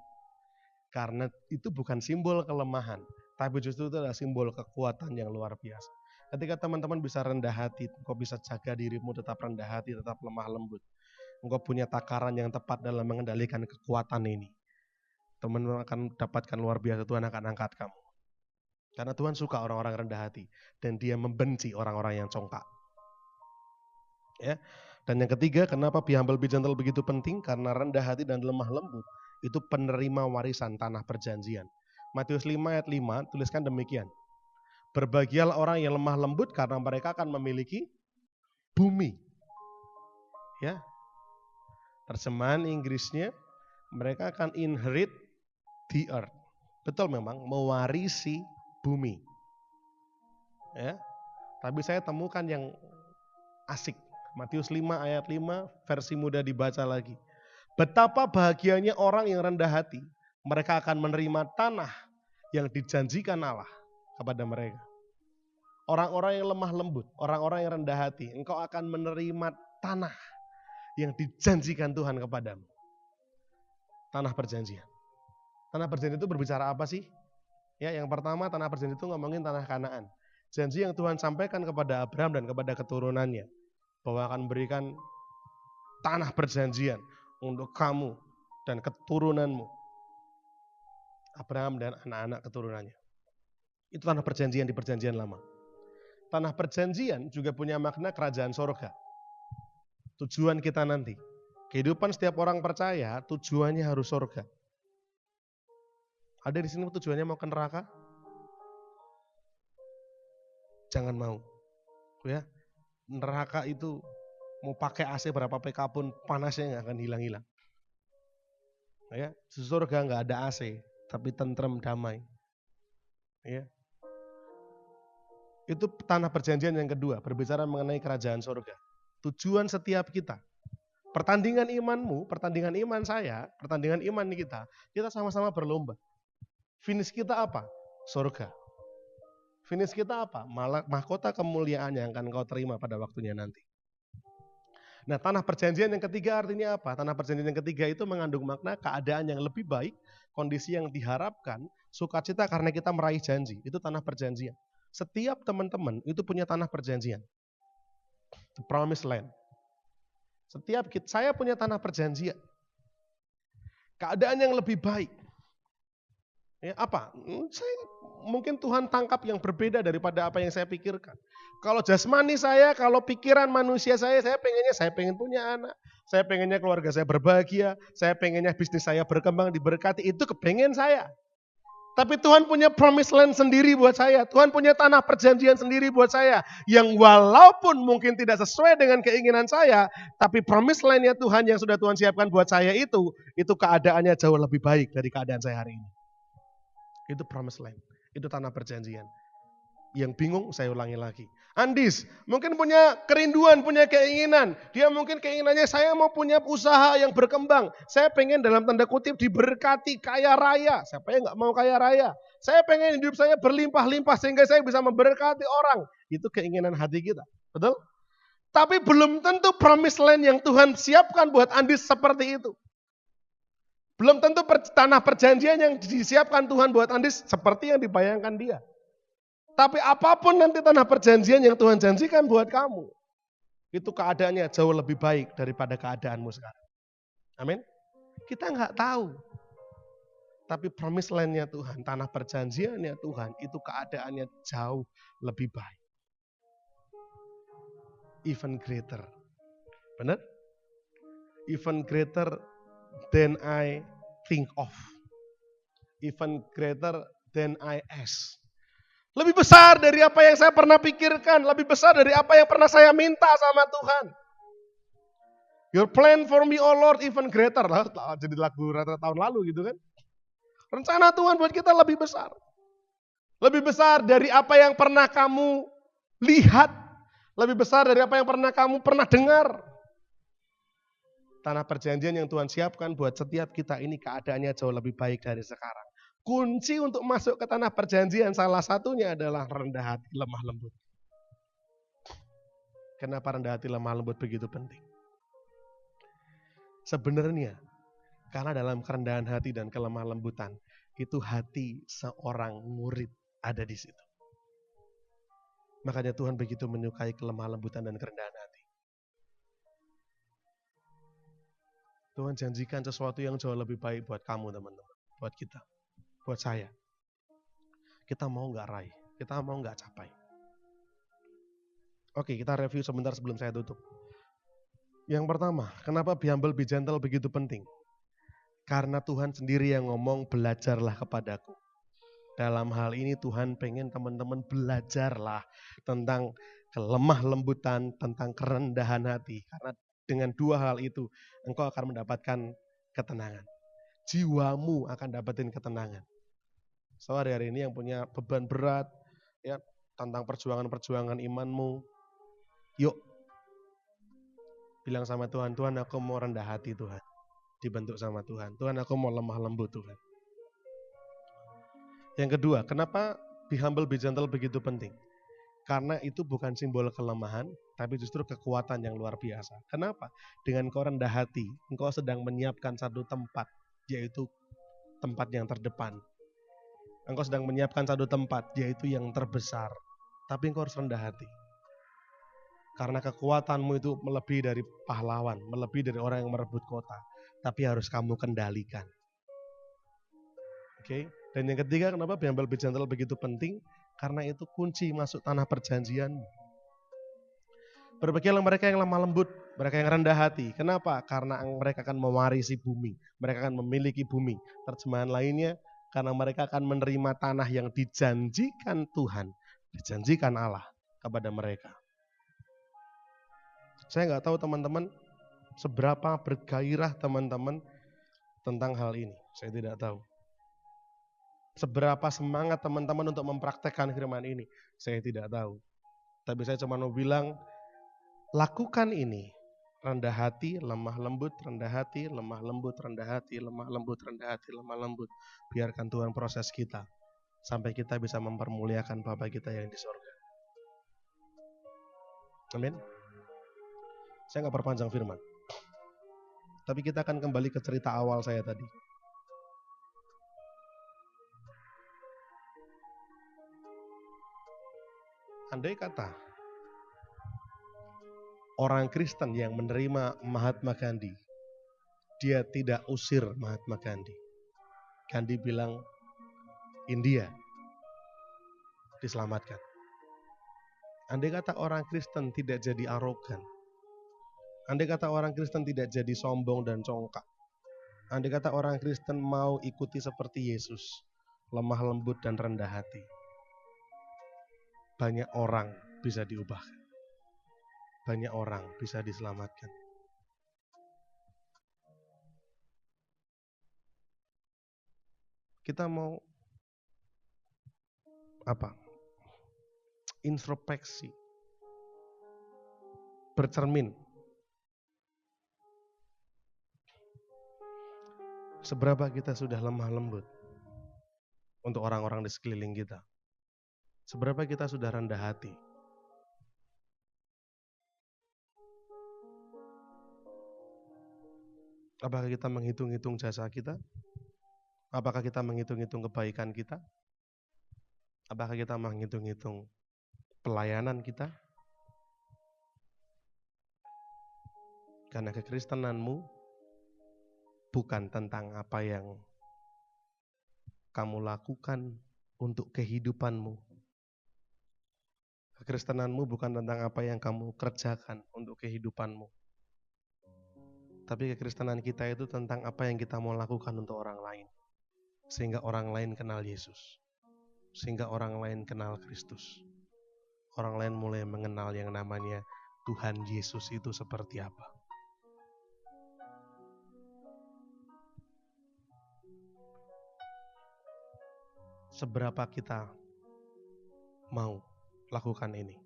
Karena itu bukan simbol kelemahan, tapi justru itu adalah simbol kekuatan yang luar biasa. Ketika teman-teman bisa rendah hati, engkau bisa jaga dirimu tetap rendah hati, tetap lemah lembut. Engkau punya takaran yang tepat dalam mengendalikan kekuatan ini. Teman-teman akan dapatkan luar biasa, Tuhan akan angkat kamu. Karena Tuhan suka orang-orang rendah hati. Dan dia membenci orang-orang yang congkak. Ya. Dan yang ketiga, kenapa be humble, be gentle begitu penting? Karena rendah hati dan lemah lembut itu penerima warisan tanah perjanjian. Matius 5 ayat 5 tuliskan demikian. Berbahagialah orang yang lemah lembut karena mereka akan memiliki bumi. Ya. Terjemahan Inggrisnya, mereka akan inherit the earth. Betul memang, mewarisi bumi. Ya. Tapi saya temukan yang asik. Matius 5 ayat 5 versi mudah dibaca lagi. Betapa bahagianya orang yang rendah hati. Mereka akan menerima tanah yang dijanjikan Allah kepada mereka. Orang-orang yang lemah lembut, orang-orang yang rendah hati, engkau akan menerima tanah yang dijanjikan Tuhan kepadamu. Tanah perjanjian. Tanah perjanjian itu berbicara apa sih? Ya, yang pertama tanah perjanjian itu ngomongin tanah Kanaan. Janji yang Tuhan sampaikan kepada Abraham dan kepada keturunannya. Bahwa akan memberikan tanah perjanjian untuk kamu dan keturunanmu. Abraham dan anak-anak keturunannya. Itu tanah perjanjian di perjanjian lama. Tanah perjanjian juga punya makna kerajaan sorga. Tujuan kita nanti. Kehidupan setiap orang percaya tujuannya harus sorga. Ada di sini tujuannya mau ke neraka? Jangan mau. Ya, neraka itu mau pakai AC berapa PK pun panasnya nggak akan hilang-hilang. Ya, di surga nggak ada AC, tapi tentrem damai. Ya, itu tanah perjanjian yang kedua, berbicara mengenai kerajaan surga. Tujuan setiap kita, pertandingan imanmu, pertandingan iman saya, pertandingan iman kita sama-sama berlomba. Finish kita apa? Surga. Finish kita apa? Mahkota kemuliaan yang akan kau terima pada waktunya nanti. Nah, tanah perjanjian yang ketiga artinya apa? Tanah perjanjian yang ketiga itu mengandung makna keadaan yang lebih baik, kondisi yang diharapkan, sukacita karena kita meraih janji. Itu tanah perjanjian. Setiap teman-teman itu punya tanah perjanjian. The promised land. Saya punya tanah perjanjian. Keadaan yang lebih baik. Ya, apa? Mungkin Tuhan tangkap yang berbeda daripada apa yang saya pikirkan. Kalau jasmani saya, kalau pikiran manusia saya pengen punya anak, saya pengennya keluarga saya berbahagia, saya pengennya bisnis saya berkembang, diberkati, itu kepengen saya. Tapi Tuhan punya promised land sendiri buat saya, Tuhan punya tanah perjanjian sendiri buat saya, yang walaupun mungkin tidak sesuai dengan keinginan saya, tapi promised land-nya Tuhan yang sudah Tuhan siapkan buat saya itu keadaannya jauh lebih baik dari keadaan saya hari ini. Itu promised land, itu tanah perjanjian. Yang bingung, saya ulangi lagi. Andis, mungkin punya kerinduan, punya keinginan. Dia mungkin keinginannya, saya mau punya usaha yang berkembang. Saya pengen dalam tanda kutip diberkati kaya raya. Siapa yang gak mau kaya raya? Saya pengen hidup saya berlimpah-limpah sehingga saya bisa memberkati orang. Itu keinginan hati kita. Betul? Tapi belum tentu promised land yang Tuhan siapkan buat Andis seperti itu. Belum tentu tanah perjanjian yang disiapkan Tuhan buat Andis seperti yang dibayangkan dia. Tapi apapun nanti tanah perjanjian yang Tuhan janjikan buat kamu, itu keadaannya jauh lebih baik daripada keadaanmu sekarang. Amin. Kita nggak tahu. Tapi promised land-nya Tuhan, tanah perjanjiannya Tuhan, itu keadaannya jauh lebih baik. Even greater. Benar? Even greater than I think of. Even greater than I ask. Lebih besar dari apa yang saya pernah pikirkan. Lebih besar dari apa yang pernah saya minta sama Tuhan. Your plan for me, oh Lord, even greater. Lah, jadi lagu rata tahun lalu gitu kan. Rencana Tuhan buat kita lebih besar. Lebih besar dari apa yang pernah kamu lihat. Lebih besar dari apa yang pernah kamu dengar. Tanah perjanjian yang Tuhan siapkan buat setiap kita ini keadaannya jauh lebih baik dari sekarang. Kunci untuk masuk ke tanah perjanjian salah satunya adalah rendah hati, lemah lembut. Kenapa rendah hati, lemah lembut begitu penting? Sebenarnya, karena dalam kerendahan hati dan kelemah lembutan, itu hati seorang murid ada di situ. Makanya Tuhan begitu menyukai kelemah lembutan dan kerendahan hati. Tuhan janjikan sesuatu yang jauh lebih baik buat kamu teman-teman, buat kita. Buat saya, kita mau nggak raih, kita mau nggak capai. Oke, kita review sebentar sebelum saya tutup. Yang pertama, kenapa be humble, be gentle begitu penting? Karena Tuhan sendiri yang ngomong, belajarlah kepadaku. Dalam hal ini Tuhan pengen teman-teman belajarlah tentang kelemah lembutan, tentang kerendahan hati. Karena dengan dua hal itu, engkau akan mendapatkan ketenangan. Jiwamu akan dapetin ketenangan. So hari ini yang punya beban berat ya tentang perjuangan imanmu, yuk bilang sama Tuhan, Tuhan aku mau rendah hati Tuhan, dibentuk sama Tuhan, Tuhan aku mau lemah lembut Tuhan. Yang kedua, kenapa be humble, be gentle begitu penting? Karena itu bukan simbol kelemahan, tapi justru kekuatan yang luar biasa. Kenapa? Dengan kau rendah hati, engkau sedang menyiapkan satu tempat, yaitu tempat yang terdepan. Engkau sedang menyiapkan satu tempat, yaitu yang terbesar. Tapi engkau harus rendah hati. Karena kekuatanmu itu melebihi dari pahlawan, melebihi dari orang yang merebut kota. Tapi harus kamu kendalikan. Oke. Dan yang ketiga, kenapa be humble, be gentle begitu penting? Karena itu kunci masuk tanah perjanjianmu. Berbahagialah mereka yang lemah lembut, mereka yang rendah hati. Kenapa? Karena mereka akan mewarisi bumi. Mereka akan memiliki bumi. Terjemahan lainnya, karena mereka akan menerima tanah yang dijanjikan Tuhan, dijanjikan Allah. kepada mereka. Saya nggak tahu teman-teman seberapa bergairah teman-teman tentang hal ini. Saya tidak tahu. Seberapa semangat teman-teman untuk mempraktekkan firman ini. Saya tidak tahu. Tapi saya cuma mau bilang, lakukan ini. Rendah hati, lemah lembut, rendah hati, lemah lembut, rendah hati, lemah lembut, rendah hati, lemah lembut. Biarkan Tuhan proses kita. Sampai kita bisa mempermuliakan Bapa kita yang di sorga. Amin. Saya nggak perpanjang firman. Tapi kita akan kembali ke cerita awal saya tadi. Andai kata orang Kristen yang menerima Mahatma Gandhi, dia tidak usir Mahatma Gandhi. Gandhi bilang, India diselamatkan. Andai kata orang Kristen tidak jadi arogan, andai kata orang Kristen tidak jadi sombong dan congkak, andai kata orang Kristen mau ikuti seperti Yesus, lemah lembut dan rendah hati, banyak orang bisa diubahkan. Banyak orang bisa diselamatkan. Kita mau apa? Introspeksi. Bercermin. Seberapa kita sudah lemah lembut untuk orang-orang di sekeliling kita. Seberapa kita sudah rendah hati. Apakah kita menghitung-hitung jasa kita? Apakah kita menghitung-hitung kebaikan kita? Apakah kita menghitung-hitung pelayanan kita? Karena kekristenanmu bukan tentang apa yang kamu lakukan untuk kehidupanmu. Kekristenanmu bukan tentang apa yang kamu kerjakan untuk kehidupanmu. Tapi kekristenan kita itu tentang apa yang kita mau lakukan untuk orang lain. Sehingga orang lain kenal Yesus. Sehingga orang lain kenal Kristus. Orang lain mulai mengenal yang namanya Tuhan Yesus itu seperti apa. Seberapa kita mau lakukan ini?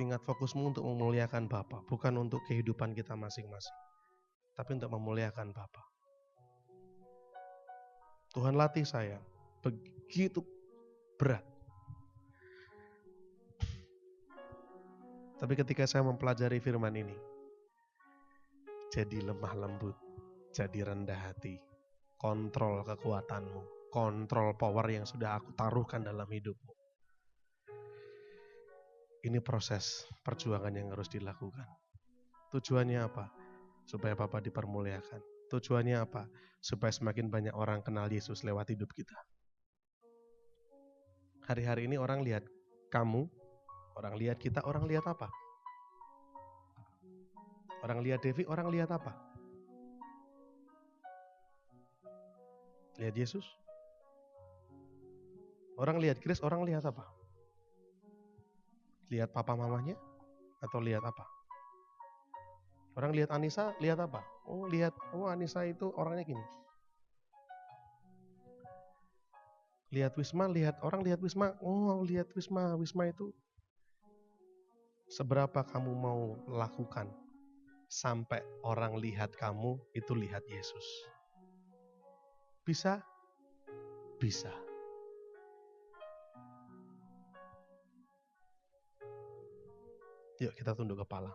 Ingat, fokusmu untuk memuliakan Bapa, bukan untuk kehidupan kita masing-masing, tapi untuk memuliakan Bapa. Tuhan latih saya begitu berat. Tapi ketika saya mempelajari firman ini, jadi lemah lembut, jadi rendah hati, kontrol kekuatanmu, kontrol power yang sudah aku taruhkan dalam hidupmu. Ini proses perjuangan yang harus dilakukan. Tujuannya apa? Supaya Bapa dipermuliakan. Tujuannya apa? Supaya semakin banyak orang kenal Yesus lewat hidup kita. Hari-hari ini orang lihat kamu, orang lihat kita, orang lihat apa? Orang lihat Devi, orang lihat apa? Lihat Yesus? Orang lihat Chris, orang lihat apa? Lihat papa mamanya? Atau lihat apa? Orang lihat Anissa, lihat apa? Oh, Anissa itu orangnya gini. Lihat Wisma, orang lihat Wisma. Oh, lihat Wisma. Wisma itu seberapa kamu mau lakukan sampai orang lihat kamu itu lihat Yesus. Bisa? Bisa. Yuk kita tunduk kepala.